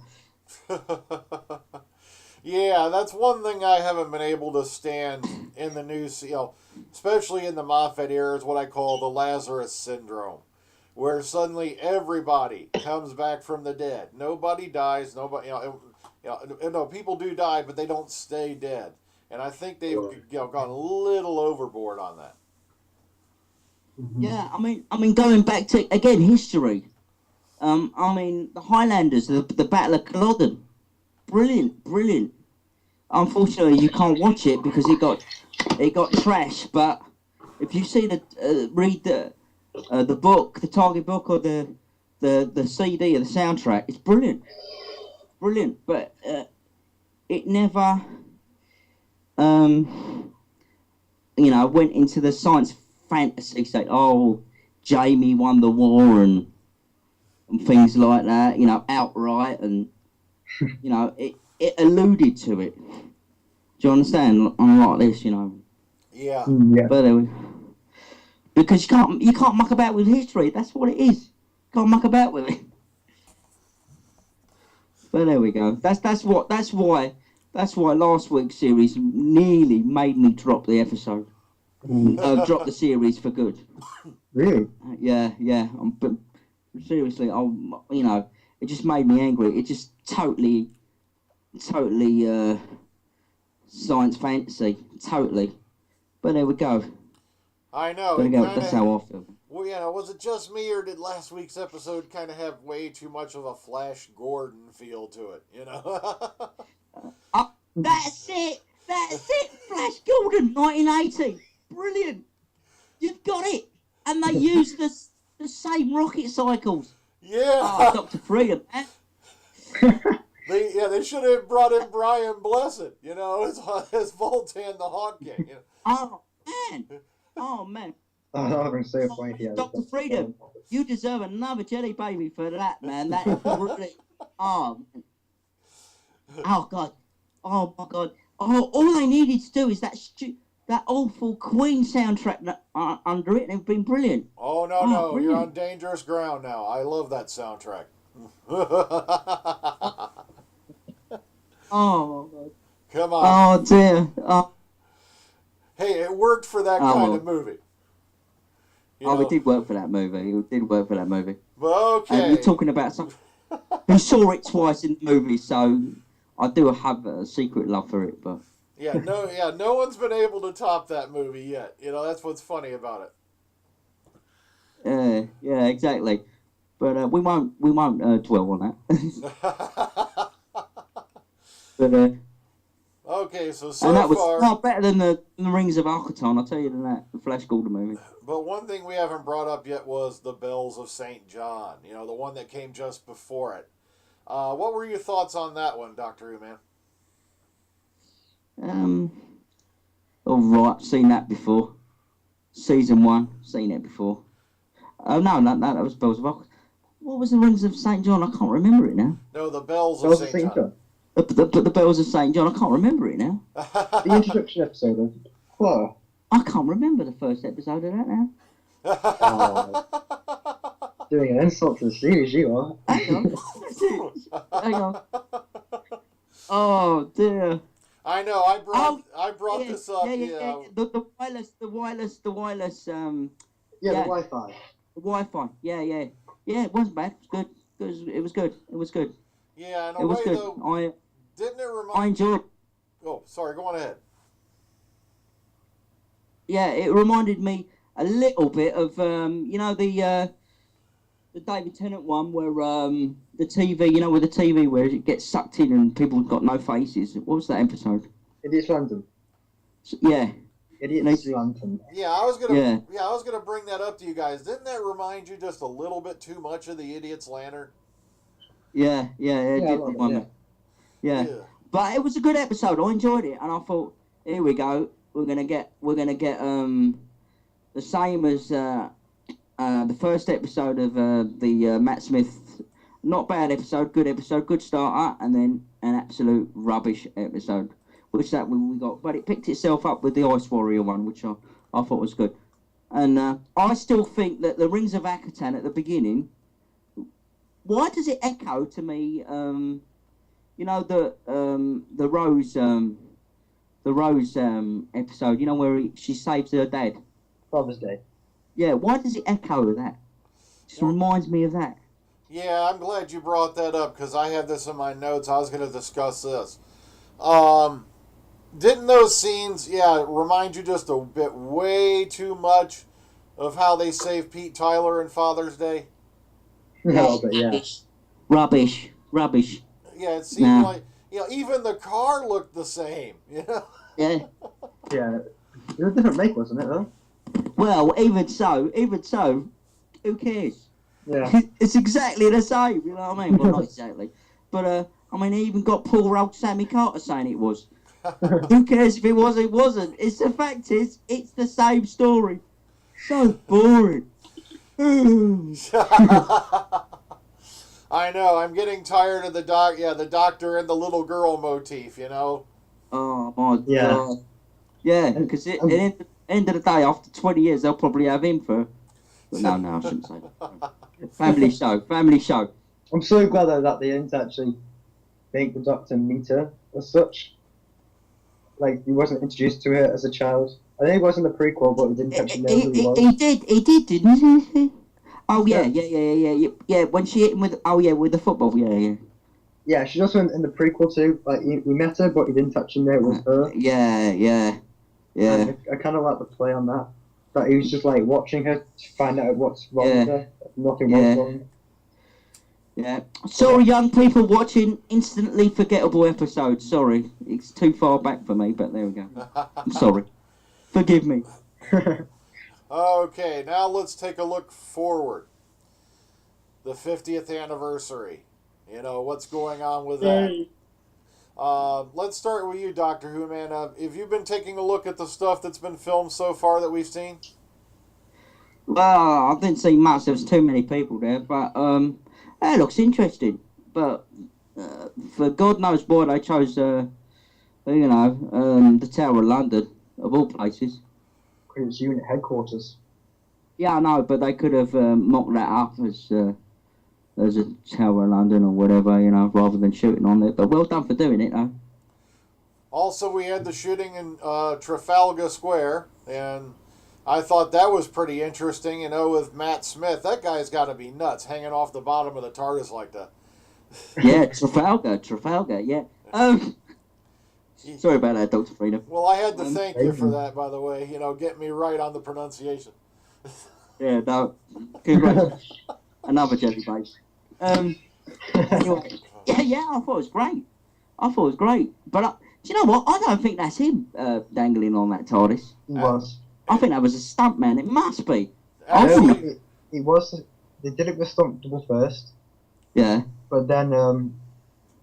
S1: Yeah, that's one thing I haven't been able to stand in the news, especially in the Moffat era, is what I call the Lazarus syndrome, where suddenly everybody comes back from the dead. Nobody dies. Nobody, people do die, but they don't stay dead. And I think they've gone a little overboard on that.
S2: Yeah, I mean, going back to again history. The Highlanders, the Battle of Culloden, brilliant. Unfortunately, you can't watch it because it got trashed. But if you see read the book, the Target book, or the CD or the soundtrack, it's brilliant. But it never, went into the science fantasy state. Oh, Jamie won the war and things like that, outright, and it alluded to it. Do you understand? Unlike this,
S1: Yeah.
S2: But because you can't muck about with history. That's what it is. You can't muck about with it. But there we go. That's why last week's series nearly made me drop the episode. Drop the series for good.
S4: Really?
S2: Yeah. But seriously, it just made me angry. It just totally science fantasy, totally. But there we go.
S1: I know.
S2: That's how I feel.
S1: Well, was it just me, or did last week's episode kind of have way too much of a Flash Gordon feel to it?
S2: That's it. Flash Gordon, 1980. Brilliant. You've got it. And they used the same rocket cycles.
S1: Yeah.
S2: Oh, Dr. Freedom.
S1: They should have brought in Brian Blessed, as Voltan the Hawk King.
S2: Oh man.
S4: I'm going to say a point here.
S2: Dr. Freedom, you deserve another jelly baby for that, man. That is really. Oh God. Oh my God. Oh, all they needed to do is that awful Queen soundtrack under it, and it'd been brilliant.
S1: Oh no, brilliant. You're on dangerous ground now. I love that soundtrack.
S2: Oh my God.
S1: Come on.
S2: Oh dear. Oh.
S1: Hey, it worked for that kind of movie.
S2: It did work for that movie.
S1: Okay.
S2: You're talking about something. We saw it twice in the movie, so I do have a secret love for it. But
S1: no one's been able to top that movie yet. That's what's funny about
S2: it. Yeah, exactly. But we won't dwell on that. But
S1: Okay, so
S2: And that was
S1: far,
S2: far better than the Rings of Archeton, I'll tell you that, the Flash Gordon movie.
S1: but one thing we haven't brought up yet was the Bells of St. John. The one that came just before it. What were your thoughts on that one, Doctor Who, man?
S2: All right, seen that before. Season 1, seen it before. Oh no, that was Bells of Archeton. What was the Rings of St. John? I can't remember it now.
S1: No, the Bells of St. John.
S2: The Bells of St. John, I can't remember it now.
S4: The introduction episode of Clara.
S2: I can't remember the first episode of that now.
S4: Doing an insult to the series, you are.
S2: Hang on. Hang on. Oh dear.
S1: I know. I brought this up.
S2: Yeah. The wireless.
S4: Yeah, the Wi-Fi.
S2: The Wi-Fi. Yeah. Yeah, it wasn't bad. It was good. It was good.
S1: Yeah, in a
S2: It was
S1: way,
S2: good.
S1: though, didn't it remind...
S2: I enjoyed.
S1: Oh, sorry. Go on ahead.
S2: Yeah, it reminded me a little bit of the David Tennant one where the TV, with the TV where it gets sucked in and people got no faces. What was that episode?
S4: Idiots Random.
S2: Yeah.
S4: Idiots Random.
S1: Yeah, I was gonna bring that up to you guys. Didn't that remind you just a little bit too much of the Idiot's Lantern?
S2: Yeah, but it was a good episode. I enjoyed it, and I thought, here we go. We're gonna get the same as the first episode of the Matt Smith. Not bad episode, good starter, and then an absolute rubbish episode, which that we got. But it picked itself up with the Ice Warrior one, which I thought was good. And I still think that the Rings of Akatan at the beginning. Why does it echo to me? The Rose episode. Where she saves her dad.
S4: Father's Day.
S2: Yeah. Why does it echo that? Just reminds me of that.
S1: Yeah, I'm glad you brought that up because I have this in my notes. I was going to discuss this. Didn't those scenes, remind you just a bit way too much of how they saved Pete Tyler in Father's Day?
S4: No, but yeah.
S2: Rubbish.
S1: Yeah, it seemed like, even the car looked the same,
S2: Yeah.
S4: Yeah. It was a different make, wasn't it, though?
S2: Well, even so, who cares?
S4: Yeah.
S2: It's exactly the same, you know what I mean? Well, not exactly. But, he even got poor old Sammy Carter saying it was. Who cares if it was or it wasn't? It's the fact is, it's the same story. So boring.
S1: I know. I'm getting tired of the doctor and the little girl motif.
S2: Oh my
S4: Yeah.
S2: god. Yeah, because at the end of the day, after 20 years, they'll probably have him for. But no, I shouldn't say that. Family show.
S4: I'm so glad that they didn't actually make the Doctor meet her as such. Like, he wasn't introduced to her as a child. I think it was in the prequel, but he didn't actually know who he was.
S2: He did, didn't he? Oh yeah. Yeah. When she hit him with the football, yeah.
S4: Yeah, she's also in the prequel too. Like, he met her, but he didn't actually know it was her.
S2: Yeah.
S4: I kind of like the play on that. That he was just like watching her to find out what's wrong with her. Nothing was wrong.
S2: Yeah. Sorry, young people watching instantly forgettable episodes. Sorry, it's too far back for me, but there we go. I'm sorry. Forgive me.
S1: Okay, now let's take a look forward. The 50th anniversary. What's going on with that? Let's start with you, Doctor Who, man. Have you been taking a look at the stuff that's been filmed so far that we've seen?
S2: Well, I didn't see much. There was too many people there, but it looks interesting. But for God knows why they chose, the Tower of London, of all places.
S4: Because it's unit headquarters.
S2: Yeah, I know, but they could have mocked that up as a Tower of London or whatever, rather than shooting on it. But well done for doing it, though.
S1: Also, we had the shooting in Trafalgar Square, and I thought that was pretty interesting, with Matt Smith. That guy's got to be nuts, hanging off the bottom of the TARDIS like that.
S2: Yeah, Trafalgar, yeah. Sorry about that, Dr. Freedom.
S1: Well, I had to thank you for that, by the way, get me right on the pronunciation.
S2: Yeah, no, congrats. Another jelly base. Anyway, yeah, I thought it was great. But Do you know what? I don't think that's him dangling on that TARDIS.
S4: He was.
S2: I think that was a stunt man. It must be.
S1: Actually,
S4: It was. They did it with stunt double first,
S2: Yeah.
S4: but then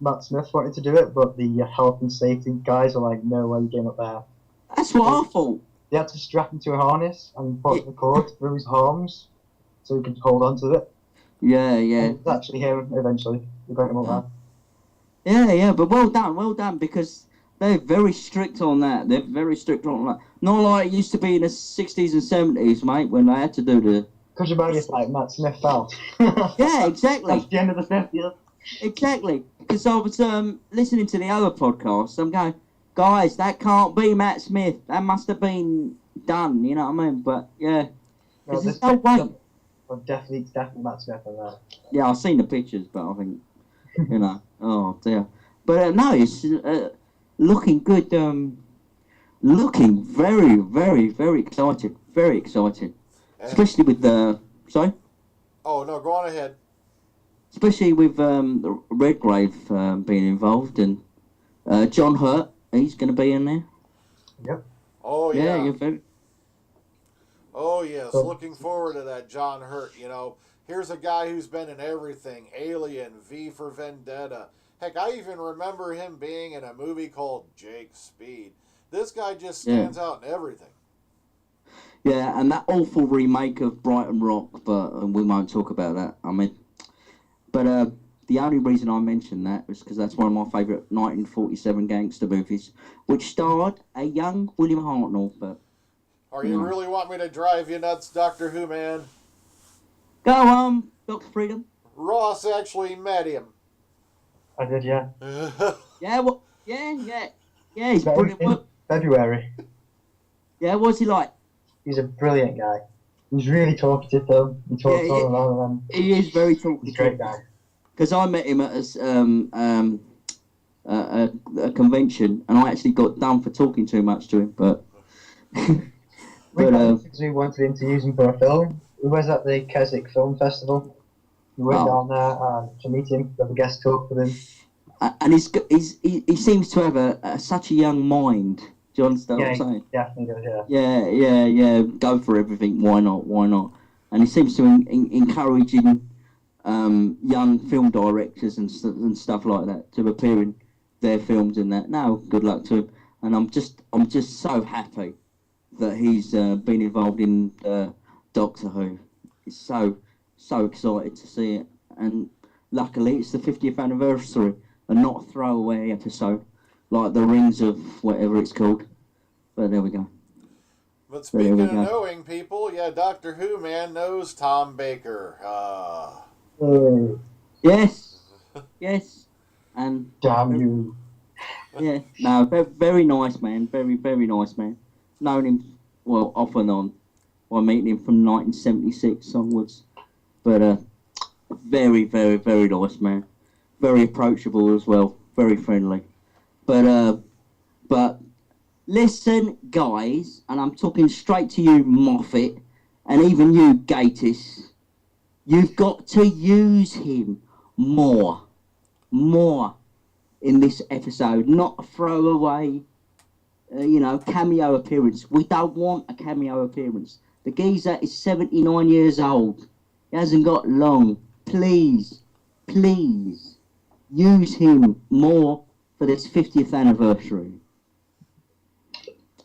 S4: Matt Smith wanted to do it, but the health and safety guys were like, "No way, you're getting up there."
S2: That's what I thought.
S4: They had to strap him to a harness and put the cord through his arms so he could hold on to it.
S2: Yeah, yeah.
S4: And it was actually him eventually. They got him up there.
S2: Yeah, yeah, but well done, because they're very strict on that. They're very strict on that. Not like it used to be in the 60s and 70s, mate, when they had to do the...
S4: Could you imagine if, like, Matt Smith fell?
S2: Yeah, exactly.
S4: That's the end of the 50th.
S2: Exactly. Because I was listening to the other podcast, I'm going, guys, that can't be Matt Smith. That must have been done, you know what I mean? But, yeah.
S4: No,
S2: There's no way.
S4: Well, definitely Matt Smith on that.
S2: Yeah, I've seen the pictures, but I think, you know, oh dear. But no, it's looking good. Looking very, very, very exciting. Very exciting. Especially with the... Sorry?
S1: Oh, no, go on ahead.
S2: Especially with the Redgrave being involved, and John Hurt, he's going to be in there.
S4: Yep.
S1: Oh, yeah.
S2: You're very...
S1: Oh, yes. Looking forward to that, John Hurt. You know, here's a guy who's been in everything. Alien, V for Vendetta. Heck, I even remember him being in a movie called Jake Speed. This guy just stands out in everything.
S2: Yeah, and that awful remake of Brighton Rock, but we won't talk about that. I mean, but the only reason I mentioned that was because that's one of my favourite 1947 gangster movies, which starred a young William Hartnell, but...
S1: Or you really want me to drive you nuts, Doctor Who, man?
S2: Go on, Dr. Freedom.
S1: Ross actually met him.
S4: I did, yeah.
S2: Yeah, well, yeah, he's brilliant.
S4: In February.
S2: Yeah, what's he like?
S4: He's a brilliant guy. He's really talkative, though. He talks all around.
S2: He is very talkative.
S4: He's a great guy.
S2: Because I met him at a convention, and I actually got done for talking too much to him, but...
S4: We wanted him to use him for a film. We was at the Keswick Film Festival. We went down there to meet him, have a guest talk with him.
S2: And he seems to have such a young mind. Do you understand what I'm saying?
S4: Definitely does,
S2: Yeah. Go for everything. Why not? And he seems to encouraging young film directors and stuff like that to appear in their films and that. Now, good luck to him. And I'm just so happy that he's been involved in Doctor Who. It's so excited to see it, and luckily it's the 50th anniversary and not a throwaway episode like the Rings of whatever it's called. But there we go.
S1: But speaking of knowing people, Doctor Who, man, knows Tom Baker.
S2: Yes, and
S4: damn you.
S2: Yeah, no, very nice man, very, very nice man. Known him, well, off and on, while meeting him from 1976 onwards. But very, very, very nice man. Very approachable as well, very friendly. But listen, guys, and I'm talking straight to you, Moffat, and even you, Gatiss. You've got to use him more in this episode, not a throwaway, cameo appearance. We don't want a cameo appearance. The geezer is 79 years old. He hasn't got long. Please, use him more for this 50th anniversary.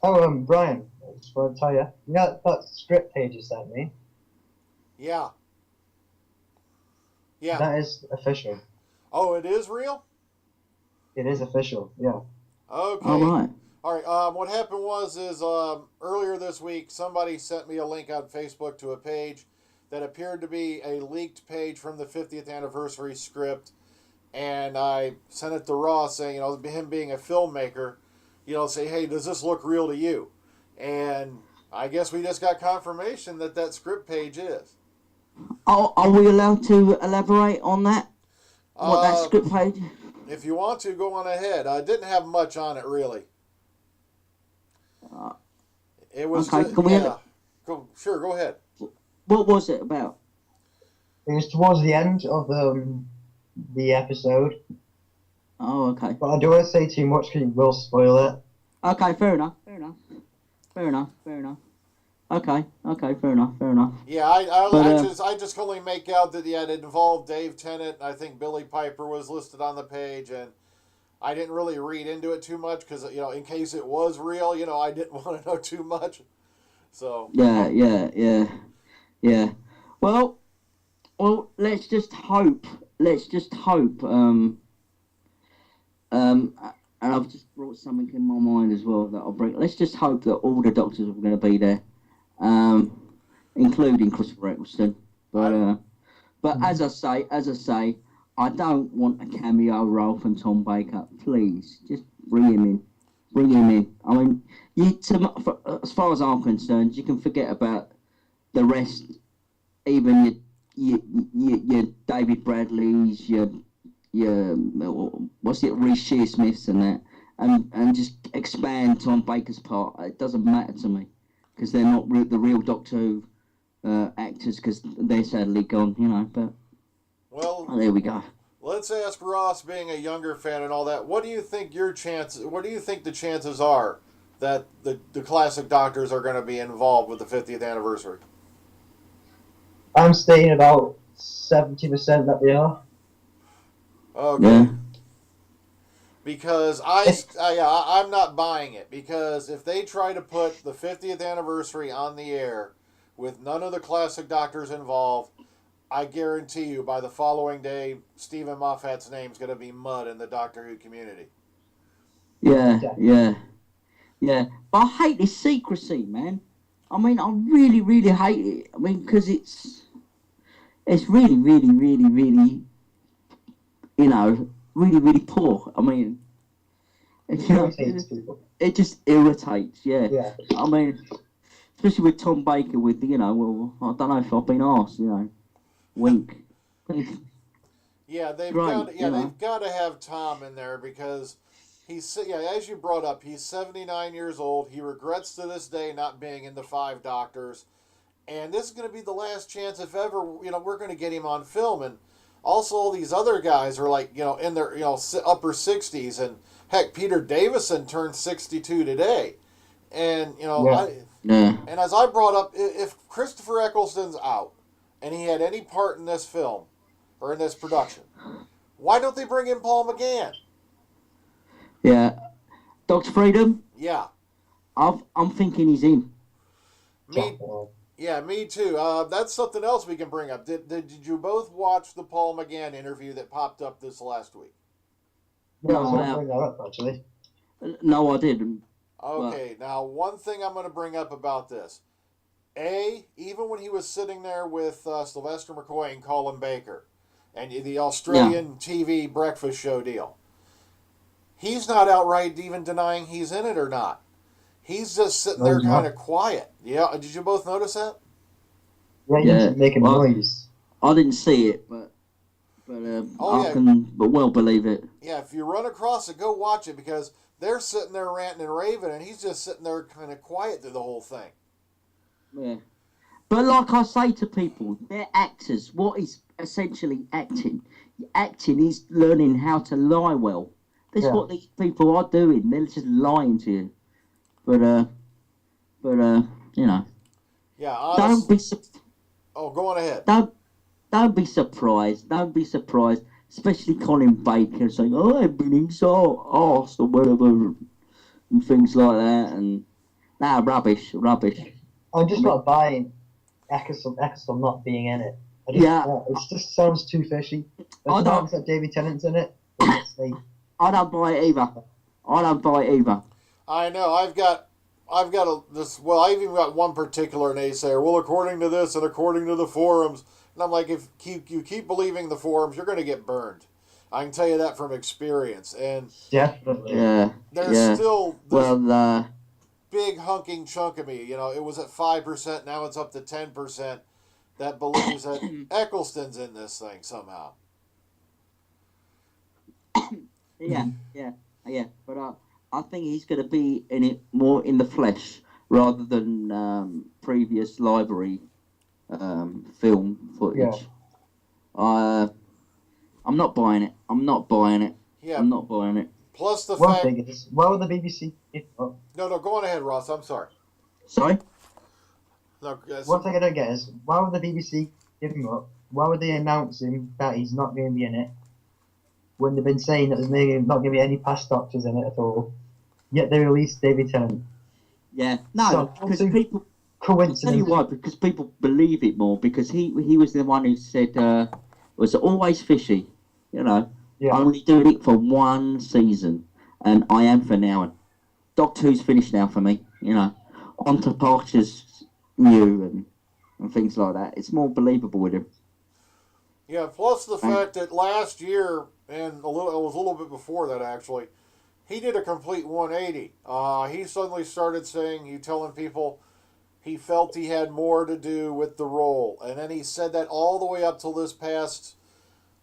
S4: Oh, Brian, I just want to tell you, that script page you sent me?
S1: Yeah.
S4: That is official.
S1: Oh, it is real?
S4: It is official, yeah.
S1: Okay.
S2: All
S1: right. What happened was earlier this week, somebody sent me a link on Facebook to a page that appeared to be a leaked page from the 50th anniversary script, and I sent it to Ross saying, him being a filmmaker, say, hey, does this look real to you? And I guess we just got confirmation that script page is.
S2: Are we allowed to elaborate on that? What that script page?
S1: If you want to, go on ahead. I didn't have much on it, really. It was
S2: okay.
S1: Sure, go ahead.
S2: What was it about?
S4: It was towards the end of the episode.
S2: Oh, okay.
S4: But I don't want to say too much because you will spoil it.
S2: Okay, fair enough. Okay, fair enough.
S1: Yeah,
S2: But
S1: I just can only make out that it involved Dave Tennant. I think Billy Piper was listed on the page, and I didn't really read into it too much because in case it was real, I didn't want to know too much. So
S2: yeah. Well, let's just hope. Let's just hope. And I've just brought something in my mind as well that I'll bring. Let's just hope that all the doctors are going to be there, including Christopher Eccleston. But as I say, I don't want a cameo role from Tom Baker. Please, just bring him in. I mean, as far as I'm concerned, you can forget about the rest. Even your David Bradleys, your what's it, Reece Shearsmiths and that, and just expand Tom Baker's part. It doesn't matter to me because they're not the real Doctor Who actors because they're sadly gone, But there we go.
S1: Let's ask Ross, being a younger fan and all that. What do you think What do you think the chances are that the classic Doctors are going to be involved with the 50th anniversary?
S4: I'm staying about 70% that they are.
S1: Okay.
S2: Yeah.
S1: Because I'm not buying it. Because if they try to put the 50th anniversary on the air with none of the classic Doctors involved, I guarantee you by the following day, Stephen Moffat's name's going to be mud in the Doctor Who community.
S2: Yeah. But I hate this secrecy, man. I mean, I really, really hate it. I mean, because it's really, really, really, really, really, really poor. I mean, it just irritates, yeah. I mean, especially with Tom Baker with, well, I don't know if I've been asked, wink.
S1: Yeah, they've
S2: Right,
S1: got to have Tom in there because as you brought up, he's 79 years old. He regrets to this day not being in the 5 Doctors. And this is going to be the last chance, if ever, we're going to get him on film. And also all these other guys are like, in their, upper 60s. And heck, Peter Davison turned 62 today. And, and as I brought up, if Christopher Eccleston's out and he had any part in this film or in this production, why don't they bring in Paul McGann?
S2: Yeah. Dr. Freedom?
S1: Yeah.
S2: I'm thinking he's in.
S1: Me too. That's something else we can bring up. Did you both watch the Paul McGann interview that popped up this last week?
S4: Yeah, I was going to bring that up, actually.
S2: No, I didn't.
S1: Okay, now one thing I'm going to bring up about this. Even when he was sitting there with Sylvester McCoy and Colin Baker, and the Australian TV breakfast show deal, he's not outright even denying he's in it or not. He's just sitting there kind of quiet. Yeah, did you both notice that?
S4: Yeah, making noise.
S2: I didn't see it, but I can well believe it.
S1: Yeah, if you run across it, go watch it because they're sitting there ranting and raving, and he's just sitting there kind of quiet through the whole thing.
S2: Yeah. But like I say to people, they're actors. What is essentially acting? Acting is learning how to lie well. That's what these people are doing. They're just lying to you. But
S1: Yeah,
S2: honestly,
S1: go on ahead.
S2: Don't be surprised. Don't be surprised. Especially Colin Baker saying, "Oh, I've been so arsed or whatever," and things like that. And rubbish.
S4: I'm just not buying Eccleston not being in it. It just sounds too fishy.
S1: I
S4: don't that David Tennant's in it.
S2: I don't buy it either.
S1: I know. I've got I even got one particular naysayer. Well, according to this and according to the forums, and I'm like, if you keep believing the forums, you're going to get burned. I can tell you that from experience. And
S4: definitely,
S1: there's still this big hunking chunk of me. It was at 5%, now it's up to 10%. That believes that Eccleston's in this thing somehow.
S2: Yeah. But I think he's going to be in it more in the flesh rather than previous library film footage. I'm not buying it.
S1: Yeah.
S2: I'm not buying it.
S1: Plus the
S4: One
S1: fact.
S4: thing is, why would the BBC give up?
S1: No, go on ahead, Ross. I'm sorry.
S2: Sorry?
S1: No,
S4: One thing I don't get is, why would the BBC give him up? Why would they announce him that he's not going to be in it when they've been saying that there's not going to be any past Doctors in it at all? Yet they released David Tennant.
S2: Yeah. No,
S4: So,
S2: because
S4: also
S2: people... I'll
S4: Coincidence.
S2: tell you why, because people believe it more, because he was the one who said, was always fishy, you know,
S4: Yeah.
S2: only doing it for one season, and I am for now, and Doctor Who's finished now for me, you know, on to Parcher's new and things like that. It's more believable with him.
S1: Yeah, plus the fact that last year, and it was a little bit before that actually, he did a complete 180. He suddenly started telling people he felt he had more to do with the role. And then he said that all the way up till this past,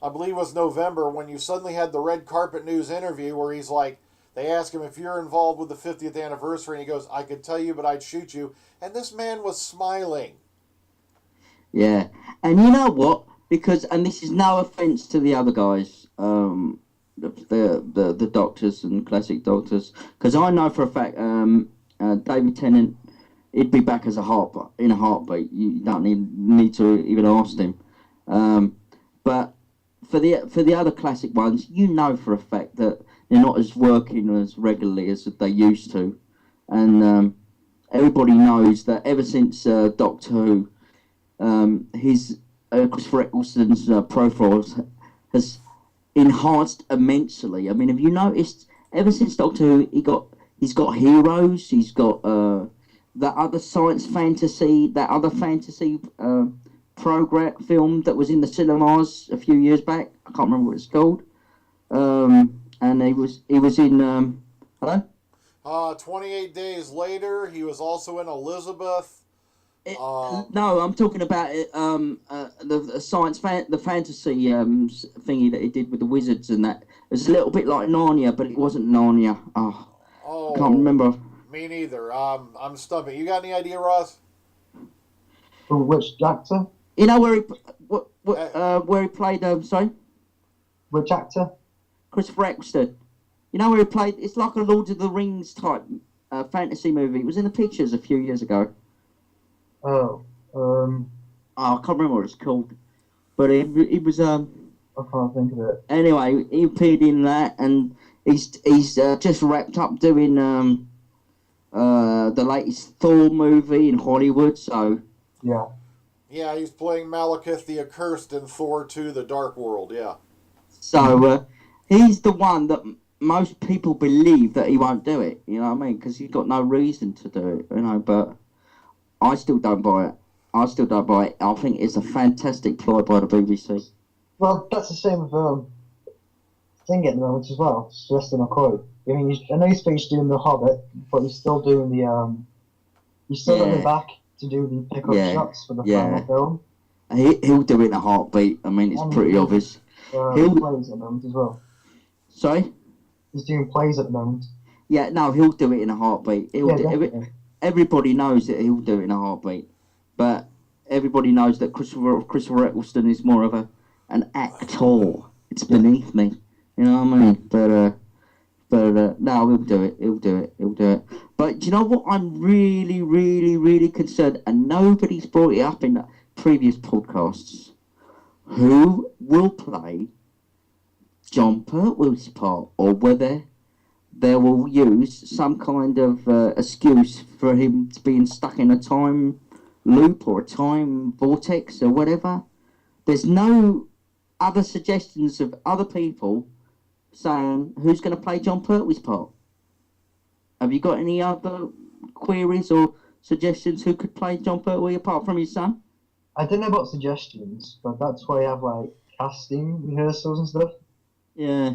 S1: I believe it was November, when you suddenly had the red carpet news interview where he's like, they ask him if you're involved with the 50th anniversary, and he goes, I could tell you, but I'd shoot you. And this man was smiling.
S2: Yeah, and you know what? Because, and this is no offence to the other guys, the Doctors and classic Doctors, because I know for a fact David Tennant, he'd be back in a heartbeat. You don't need to even ask him. But for the other classic ones, you know for a fact that they're not as working as regularly as they used to, and everybody knows that ever since Doctor Who, his Christopher Eccleston's profile has enhanced immensely. I mean, have you noticed ever since Doctor Who, he's got heroes, he's got that other fantasy program film that was in the cinemas a few years back. I can't remember what it's called. And he was in hello?
S1: 28 Days Later, he was also in Elizabeth.
S2: No, I'm talking about it. The fantasy thingy that he did with the wizards and that. It was a little bit like Narnia, but it wasn't Narnia. I can't remember.
S1: Me neither. I'm stumping. You got any idea, Ross?
S4: Which actor?
S2: You know where he played? Sorry,
S4: Which actor?
S2: Christopher Eccleston. You know where he played? It's like a Lord of the Rings type fantasy movie. It was in the pictures a few years ago.
S4: Oh,
S2: I can't remember what it's called, but it was
S4: I can't think of it.
S2: Anyway, he appeared in that, and he's just wrapped up doing the latest Thor movie in Hollywood. So
S4: yeah,
S1: he's playing Malekith the Accursed in Thor 2: The Dark World. Yeah.
S2: So he's the one that most people believe that he won't do it. You know what I mean? Because he's got no reason to do it. You know, but I still don't buy it. I think it's a fantastic ploy by the BBC.
S4: Well, that's the same with thing at the moment as well. Sylvester McCoy. I mean, I know he's finished doing The Hobbit, but he's still doing the he's still coming back to do the pickup shots for the final film.
S2: He'll do it in a heartbeat. I mean, it's pretty obvious.
S4: He plays at the moment as well.
S2: Sorry?
S4: He's doing plays at the moment.
S2: Yeah, no, he'll do it in a heartbeat. Everybody knows that he'll do it in a heartbeat, but everybody knows that Christopher Eccleston is more of an actor. It's beneath me, you know what I mean? But no, he'll do it. But do you know what? I'm really, really, really concerned, and nobody's brought it up in the previous podcasts. Who will play John Pertwee's part, or whether they will use some kind of excuse for him to being stuck in a time loop or a time vortex or whatever. There's no other suggestions of other people saying who's going to play John Pertwee's part. Have you got any other queries or suggestions who could play John Pertwee apart from his son?
S4: I don't know about suggestions, but that's why I have like casting rehearsals and stuff.
S2: Yeah.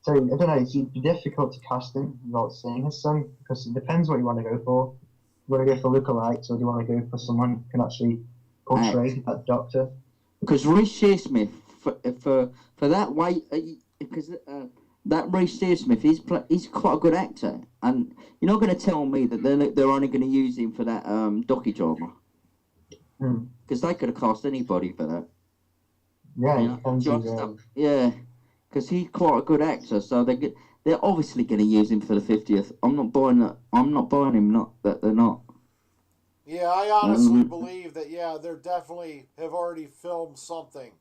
S4: So, I don't know, it'd be difficult to cast him without seeing his son, because it depends what you want to go for. Do you want to go for lookalikes, or do you want to go for someone who can actually portray that Doctor?
S2: Because Reece Shearsmith, for that way, because that Reece Shearsmith, he's quite a good actor, and you're not going to tell me that they're only going to use him for that docudrama. Because they could have cast anybody for that.
S4: Yeah,
S2: you know, yeah. because he's quite a good actor. So they're obviously going to use him for the 50th. I'm not buying that. I'm not buying him. Not that they're not.
S1: Yeah, I honestly believe that. Yeah, they're definitely have already filmed something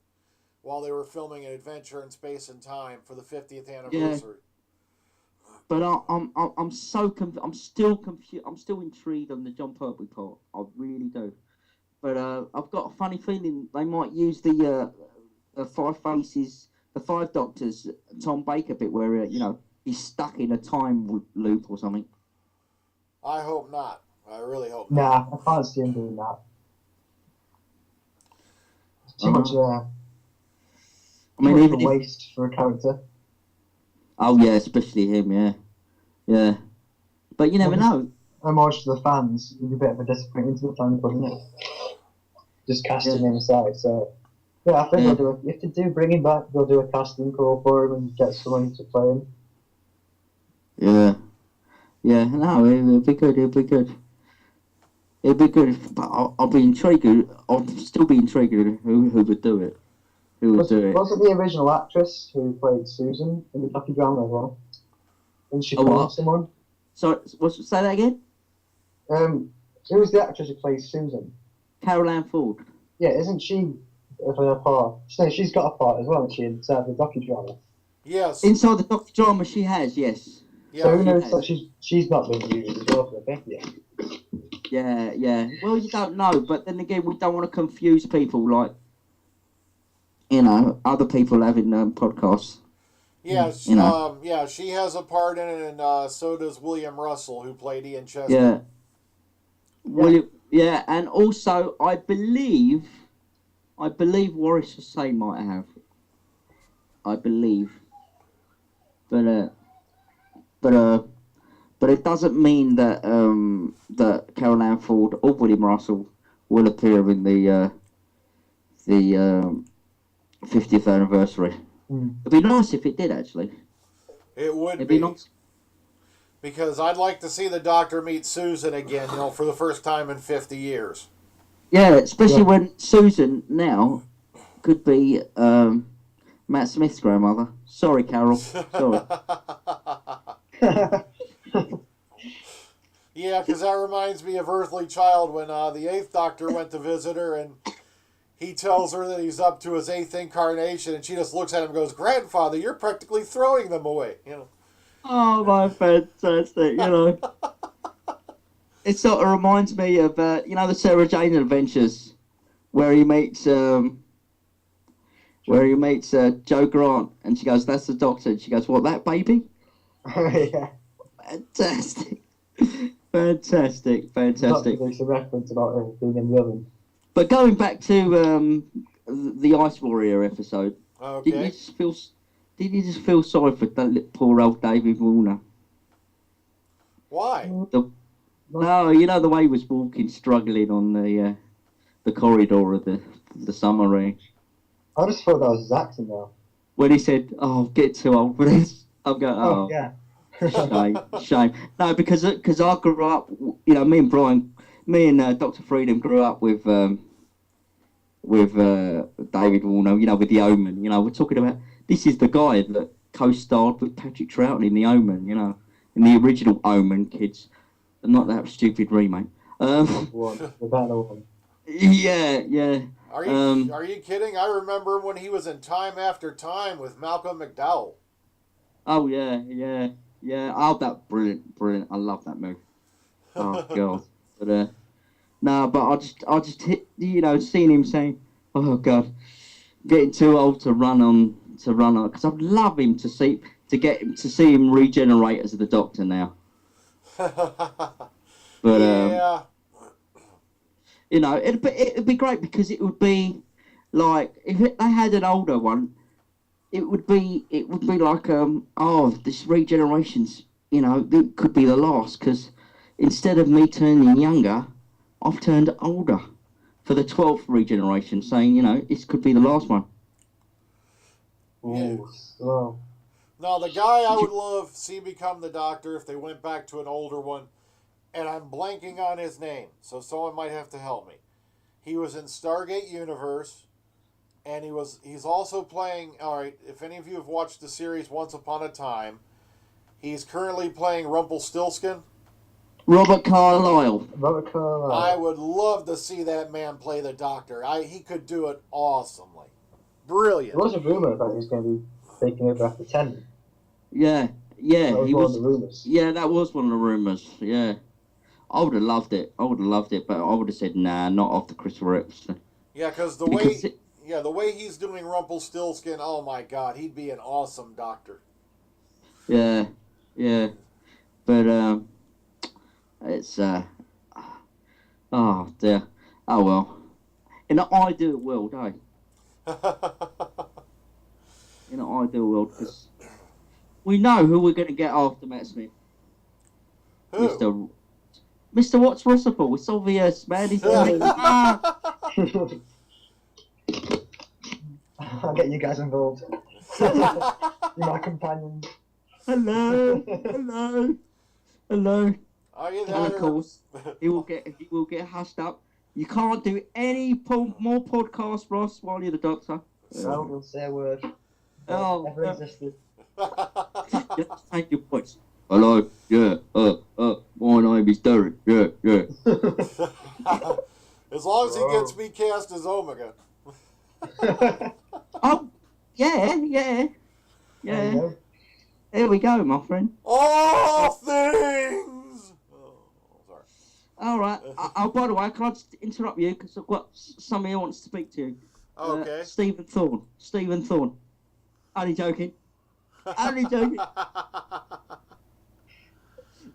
S1: while they were filming an Adventure in Space and Time for the 50th anniversary.
S2: But I'm so I'm still confused. I'm still intrigued on the John Pertwee part. I really do. But I've got a funny feeling they might use the Five Faces, the Five Doctors, Tom Baker bit where he's stuck in a time loop or something.
S1: I hope not. I really hope not.
S4: Nah, I can't see him doing that. It's too much.
S2: I mean, even
S4: a waste for a character.
S2: Oh yeah, especially him. Yeah. But you never know.
S4: Homage to the fans would be a bit of a disappointment to the fans, wouldn't it? Just casting him aside. So yeah, I think they'll do it. If they do bring him back, they'll do a casting call for him and get someone to play him.
S2: Yeah. No, it'll be good. It'll be good. But I'll be intrigued. I'll still be intrigued who would do it.
S4: Wasn't the original actress who played Susan in the docudrama as well? Didn't she play someone?
S2: Sorry, say that again?
S4: Who was the actress who plays Susan?
S2: Carol Ann Ford.
S4: Yeah, isn't she her part? So she's got a part as well, isn't she, inside the docudrama?
S1: Yes.
S2: Inside the docudrama, she has, yes.
S1: Yeah,
S4: so who knows that she's not been used as well for the 50th?
S2: Yeah. Well, you don't know, but then again, we don't want to confuse people like, other people having
S1: Yeah,
S2: podcasts.
S1: she has a part in it, and so does William Russell, who played Ian Chester.
S2: Yeah, and also I believe Warwick Hussein might have. I believe, but it doesn't mean that that Carol Ann Ford or William Russell will appear in the 50th anniversary. It'd be nice if it did, actually.
S1: It would be nice. Because I'd like to see the Doctor meet Susan again, for the first time in 50 years.
S2: Yeah, especially when Susan now could be Matt Smith's grandmother. Sorry, Carol. Sorry.
S1: Yeah, because that reminds me of Earthly Child when the 8th Doctor went to visit her and he tells her that he's up to his 8th incarnation, and she just looks at him and goes, "Grandfather, you're practically throwing them away."
S2: Oh, my fantastic, It sort of reminds me of, the Sarah Jane Adventures, where he meets Joe Grant, and she goes, "That's the Doctor," and she goes, "What, that baby?"
S4: Yeah.
S2: Fantastic.
S4: There's a reference about her being in the oven.
S2: But going back to the Ice Warrior episode,
S1: okay.
S2: did you just feel sorry for that poor old David Warner?
S1: Why?
S2: No, the way he was walking, struggling on the corridor of the submarine.
S4: I just thought that was his accent though.
S2: When he said, "Oh, get too old for this," I'm going, "Oh,
S4: yeah."
S2: Shame. No, because I grew up, me and Dr. Freedom grew up with David Warner, with The Omen. We're talking about, this is the guy that co-starred with Patrick Troughton in The Omen, in the original Omen, kids, and not that stupid remake.
S4: The better one.
S2: Yeah.
S1: Are you kidding? I remember when he was in Time After Time with Malcolm McDowell.
S2: Oh yeah. Oh, that brilliant. I love that movie. Oh god. But I just hit, seeing him saying, "Oh god, getting too old to run on," because I'd love him to see him regenerate as the Doctor now. But
S1: yeah.
S2: It'd be great, because it would be like, if they had an older one, it would be like this regeneration's, it could be the last, because instead of me turning younger, I've turned older for the 12th regeneration, saying, this could be the last one.
S4: Yeah. Wow.
S1: Now, the guy I would love to see become the Doctor if they went back to an older one, and I'm blanking on his name, so someone might have to help me. He was in Stargate Universe, and he's also playing. All right, if any of you have watched the series Once Upon a Time, he's currently playing Rumpelstiltskin.
S2: Robert Carlyle.
S4: Robert Carlyle.
S1: I would love to see that man play the Doctor. He could do it awesomely. Brilliant.
S4: There was a rumor that he was going to be taking over after 10.
S2: Yeah,
S4: That was
S2: he
S4: one
S2: was.
S4: of the rumors.
S2: Yeah, that was one of the rumors. Yeah, I would have loved it. But I would have said nah, not after Christopher Eccleston.
S1: Yeah, because the way he's doing Rumpelstiltskin, oh my God, he'd be an awesome Doctor.
S2: Yeah, but it's oh dear, oh well. In an ideal world, eh? In an ideal world, because we know who we're going to get after Matt Smith.
S1: Who?
S2: Mr. WhatsRossable. It's obvious, man. He's
S4: I'll get you guys involved. You're my companions.
S2: Hello.
S1: Are you there?
S2: And of course, he will get hushed up. You can't do any more podcasts, Ross, while you're the Doctor.
S4: No, we'll say a word.
S2: Oh,
S4: Never existed.
S2: Just take your voice. Hello, yeah, my name is Derek, yeah.
S1: As long as he gets me cast as Omega.
S2: Oh, yeah. There we go, my friend.
S1: All things! Oh, sorry.
S2: All right. Oh, by the way, can I just interrupt you because I've got somebody who wants to speak to you.
S1: Okay.
S2: Stephen Thorne. Only joking.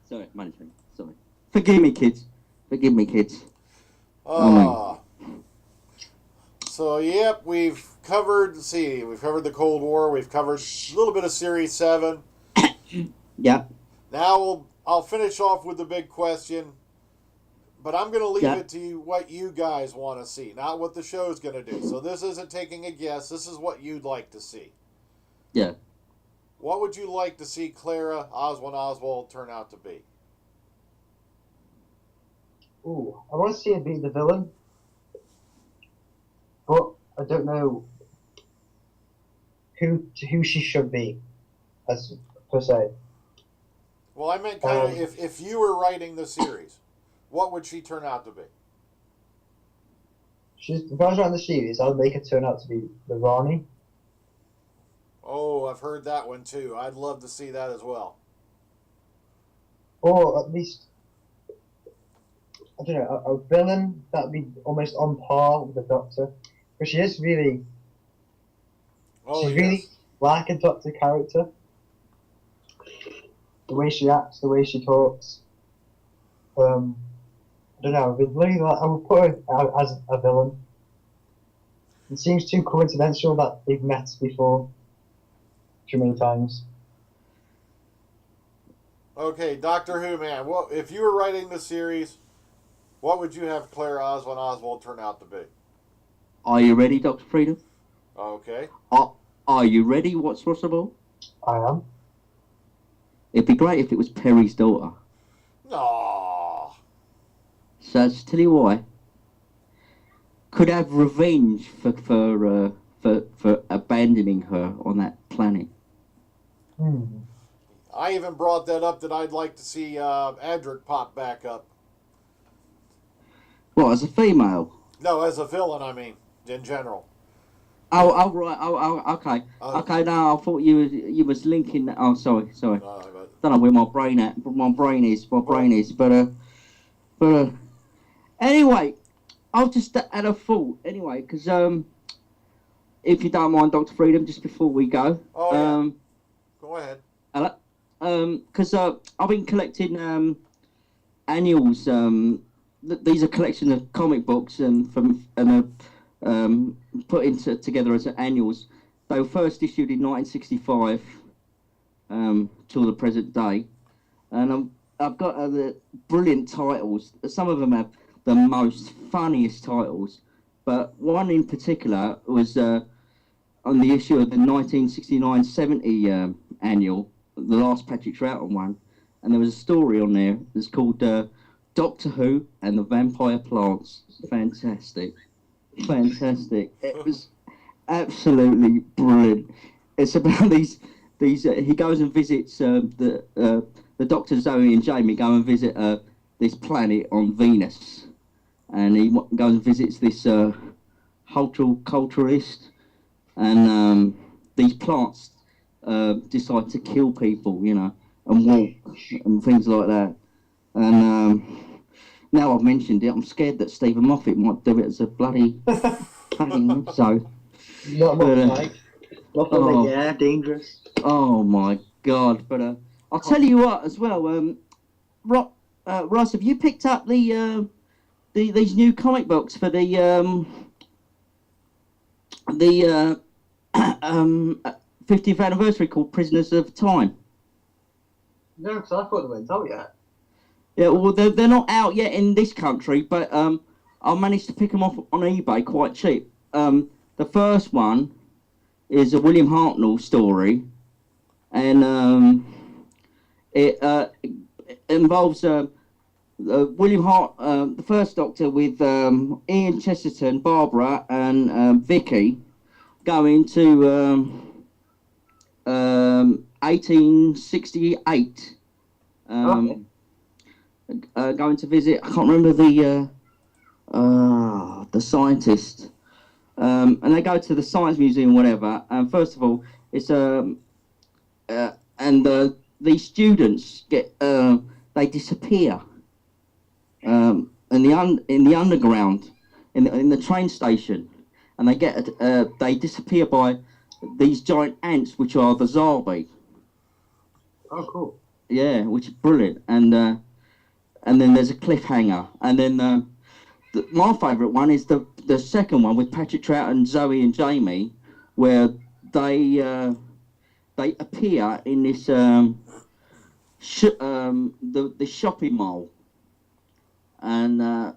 S2: Sorry, management. Sorry. Forgive me, kids.
S1: So, yep, we've covered the Cold War. We've covered a little bit of Series 7.
S2: Yeah.
S1: Now I'll finish off with the big question. But I'm going to leave it to you what you guys want to see, not what the show's going to do. So this isn't taking a guess. This is what you'd like to see.
S2: Yeah.
S1: What would you like to see Clara Oswald turn out to be?
S4: Ooh, I want to see her be the villain. But I don't know who she should be, as per se.
S1: Well, I meant kind of if you were writing the series, what would she turn out to be?
S4: If I was writing the series, I would make her turn out to be the Rani.
S1: Oh, I've heard that one too. I'd love to see that as well.
S4: Or at least, I don't know, a villain that would be almost on par with the Doctor. Because she is really, she's really like a Doctor character. The way she acts, the way she talks. I don't know, I would put her as a villain. It seems too coincidental that they've met before too many times.
S1: Okay, Doctor Who, man. Well, if you were writing the series, what would you have Clara Oswald turn out to be?
S2: Are you ready, Dr. Freedom?
S1: Okay.
S2: Are you ready, WhatsRossable?
S4: I am.
S2: It'd be great if it was Perry's daughter.
S1: No.
S2: So I'll just tell you why. Could have revenge for abandoning her on that planet.
S1: I even brought that up that I'd like to see Adric pop back up.
S2: What, as a female?
S1: No, as a villain, I mean, in general.
S2: Oh, right. Oh, okay. Okay, no, I thought you was linking. Oh, sorry. Don't know where my brain is. But anyway, I'll just add a thought. Anyway, because if you don't mind, Dr. Freedom, just before we go.
S1: Oh yeah. Go ahead.
S2: Because I've been collecting annuals. These are collections of comic books and put into together as annuals. They were first issued in 1965 till the present day, and I've got the brilliant titles. Some of them have the most funniest titles, but one in particular was on the issue of the 1969-70 annual, the last Patrick Troughton one, and there was a story on there that's called Doctor Who and the Vampire Plants. Fantastic. It was absolutely brilliant. It's about these. He goes and visits the Doctor Zoe and Jamie go and visit this planet on Venus, and he goes and visits this culturalist, and these plants decide to kill people, you know, and walk and things like that. And now I've mentioned it, I'm scared that Stephen Moffat might do it as a bloody thing. So,
S4: Not
S2: but,
S4: much like.
S2: oh,
S3: yeah, dangerous.
S2: oh my God! But I'll tell you what as well. Ross, have you picked up these new comic books for the 50th anniversary called Prisoners of Time?
S3: No, because I thought they weren't out yet.
S2: Yeah, well, they're not out yet in this country, but I managed to pick them off on eBay quite cheap. The first one is a William Hartnell story, and it involves William Hart, the first Doctor, with Ian Chesterton, Barbara, and Vicky, going to 1868.
S3: Okay.
S2: Going to visit. I can't remember the scientist. And they go to the science museum, whatever. And first of all, it's these students get they disappear in the underground in the train station, and they disappear by these giant ants, which are the Zarbi.
S3: Oh, cool.
S2: Yeah, which is brilliant. And then there's a cliffhanger, and then my favourite one is the second one with Patrick Troughton and Zoe and Jamie, where they appear in this the shopping mall, and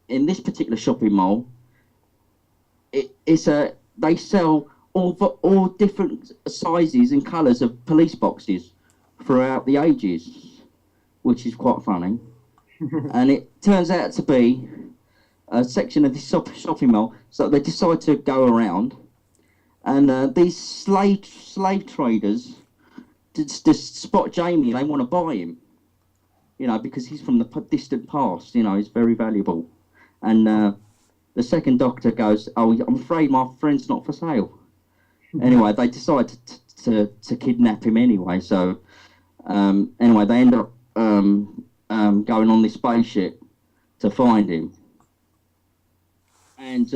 S2: in this particular shopping mall, they sell all different sizes and colours of police boxes throughout the ages, which is quite funny. And it turns out to be a section of this shopping mall, so they decide to go around, and these slave traders just spot Jamie. They want to buy him, you know, because he's from the distant past, you know, he's very valuable. And the second Doctor goes, "Oh, I'm afraid my friend's not for sale." Anyway, they decide to kidnap him anyway. So anyway, they end up going on this spaceship to find him, and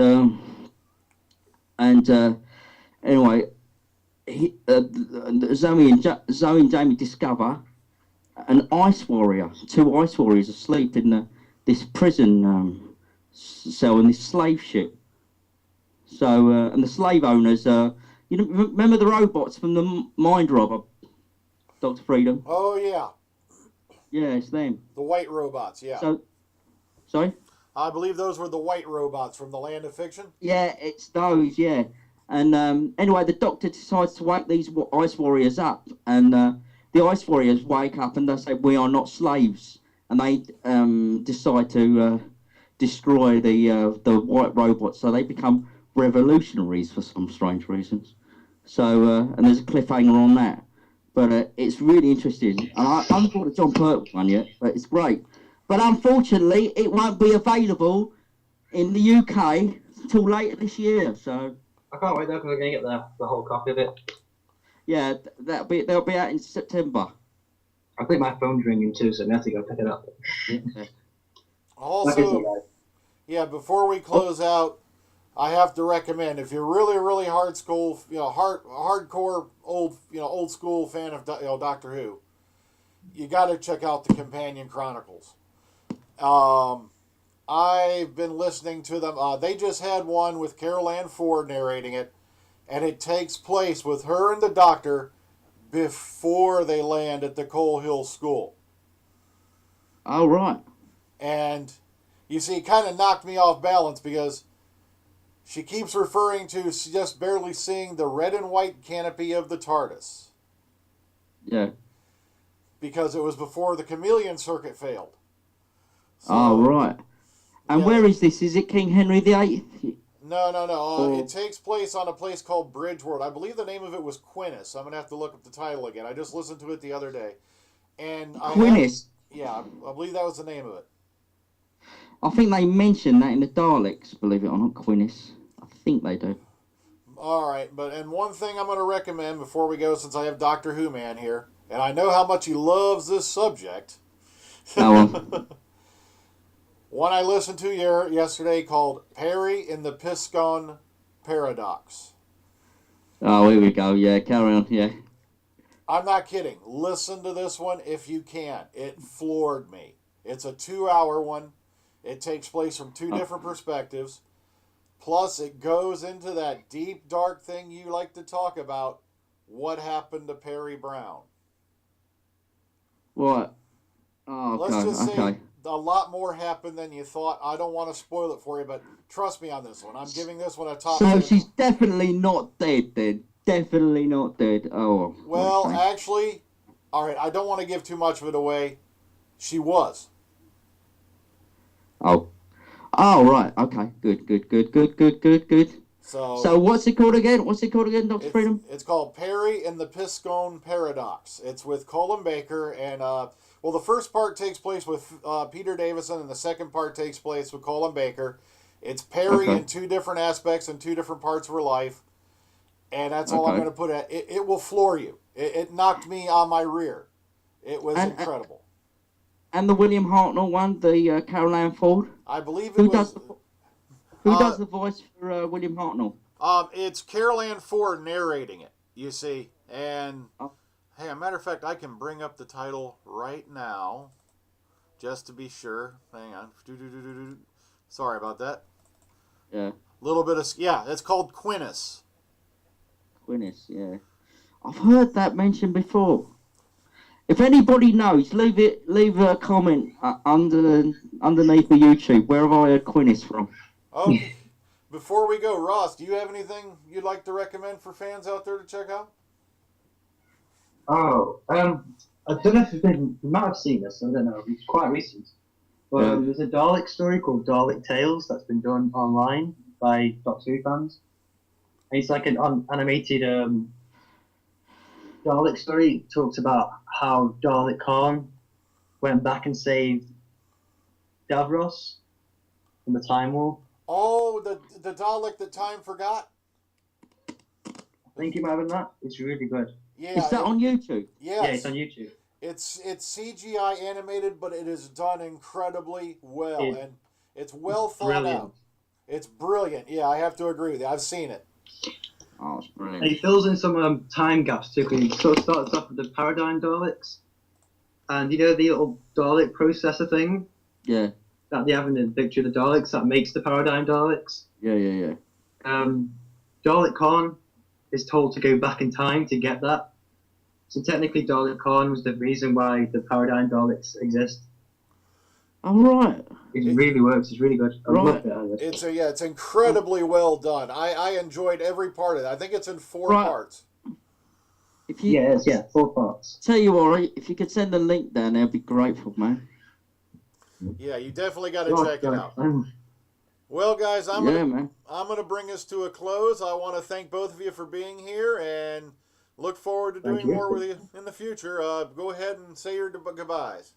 S2: anyway, Zoe and Jamie discover an ice warrior, two ice warriors asleep in this prison cell in this slave ship. So and the slave owners, you know, remember the robots from the Mind Robber, Dr. Freedom?
S1: Oh, yeah.
S2: Yeah, it's them.
S1: The white robots, yeah.
S2: So, sorry?
S1: I believe those were the white robots from the Land of Fiction.
S2: Yeah, it's those, yeah. And anyway, the Doctor decides to wake these ice warriors up, and the ice warriors wake up and they say, "We are not slaves," and they decide to destroy the white robots, so they become revolutionaries for some strange reasons. So and there's a cliffhanger on that, but it's really interesting. And I haven't bought the John Pertwee one yet, but it's great. But unfortunately, it won't be available in the UK until later this year. So
S3: I can't wait though, because I'm going to get the whole copy of it.
S2: yeah, they'll be out in September.
S3: I think my phone's ringing too, so I have to go pick it up.
S2: Yeah.
S1: Also, yeah, before we close out, I have to recommend, if you're really, really hardcore old school fan of Doctor Who, you got to check out the Companion Chronicles. I've been listening to them. They just had one with Carol Ann Ford narrating it, and it takes place with her and the Doctor before they land at the Coal Hill School.
S2: Oh, right.
S1: And you see, it kind of knocked me off balance because she keeps referring to just barely seeing the red and white canopy of the TARDIS.
S2: Yeah.
S1: Because it was before the chameleon circuit failed. So,
S2: oh, right. And
S1: yeah.
S2: where is this? Is it King Henry VIII?
S1: No.
S2: Oh.
S1: It takes place on a place called Bridgeworld. I believe the name of it was Quinnis. I'm gonna have to look up the title again. I just listened to it the other day, and
S2: Quinnis.
S1: I believe that was the name of it.
S2: I think they mentioned that in the Daleks, believe it or not, Quinnis. I think they do.
S1: All right, and one thing I'm gonna recommend before we go, since I have Doctor-Whoman here, and I know how much he loves this subject.
S2: Oh,
S1: One I listened to yesterday called Perry in the Piscon Paradox.
S2: oh, here we go. Yeah, carry on. Yeah.
S1: I'm not kidding. Listen to this one if you can. It floored me. It's a 2-hour one. It takes place from two different perspectives. Plus, it goes into that deep, dark thing you like to talk about. What happened to Perry Brown?
S2: What? Oh, okay.
S1: Let's just say
S2: Okay.
S1: a lot more happened than you thought. I don't want to spoil it for you, but trust me on this one. I'm giving this one a top.
S2: So
S1: 10.
S2: she's definitely not dead then. Definitely not dead. Oh.
S1: Well,
S2: okay.
S1: actually, all right. I don't want to give too much of it away. She was.
S2: Oh. Oh, right. Okay. Good. So what's it called again? Dr. Freedom?
S1: It's called Perry and the Piscone Paradox. It's with Colin Baker, and well, the first part takes place with Peter Davison, and the second part takes place with Colin Baker. It's Perry in two different aspects and two different parts of her life, and that's all I'm going to put at it. It will floor you. It knocked me on my rear. It was incredible.
S2: And the William Hartnell one, the Carol Ann Ford.
S1: I believe it
S2: Who
S1: was.
S2: Who does the voice for William Hartnell?
S1: It's Carol Ann Ford narrating it. You see, and hey, a matter of fact, I can bring up the title right now, just to be sure. Hang on. Sorry about that.
S2: Yeah.
S1: Little bit of it's called Quinnis.
S2: Quinnis, yeah. I've heard that mentioned before. If anybody knows, leave a comment underneath the YouTube. Where have I heard Quinnis from?
S1: Okay. Before we go, Ross, do you have anything you'd like to recommend for fans out there to check out?
S3: Oh, I don't know if you might have seen this. I don't know. It's quite recent. But there's a Dalek story called Dalek Tales that's been done online by Doctor Who fans. And it's like an animated Dalek story. It talks about how Dalek Khan went back and saved Davros from the Time War.
S1: Oh, the Dalek that time forgot?
S3: I think you might have been that. It's really good.
S1: Yeah.
S2: Is that on YouTube?
S1: Yes.
S3: Yeah, it's on YouTube.
S1: It's CGI animated, but it is done incredibly well, and it's well thought out. It's brilliant. Yeah, I have to agree with you. I've seen it.
S2: Oh, it's brilliant.
S3: And he fills in some time gaps too. He sort of starts off with the Paradigm Daleks, and you know the little Dalek processor thing.
S2: Yeah.
S3: That they have in the picture of the Daleks that makes the Paradigm Daleks.
S2: Yeah.
S3: Dalek Khan is told to go back in time to get that. So technically, Dalek Khan was the reason why the Paradigm Daleks exist.
S2: All right.
S3: It really works. It's really good. I love it.
S1: It's incredibly well done. I enjoyed every part of it. I think it's in 4 parts.
S2: If you,
S3: 4 parts.
S2: Tell you what, if you could send the link down, I'd be grateful, man.
S1: Yeah, you definitely got to check it out. Well, guys, I'm gonna bring us to a close. I want to thank both of you for being here, and look forward to doing more with you in the future. Go ahead and say your goodbyes.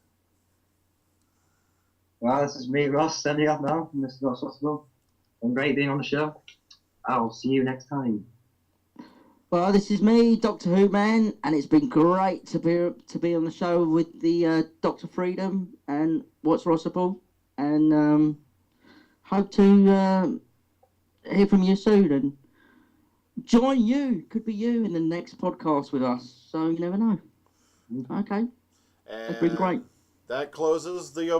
S3: Well, this is me, Ross, sending off now from MrWhatsRossable. It's great being on the show. I'll see you next time.
S2: Well, this is me, Doctor Who Man, and it's been great to be on the show with the Doctor Freedom and MrWhatsRossable, and hope to hear from you soon and join you. Could be you in the next podcast with us. So you never know. Okay, it's been great.
S1: That closes the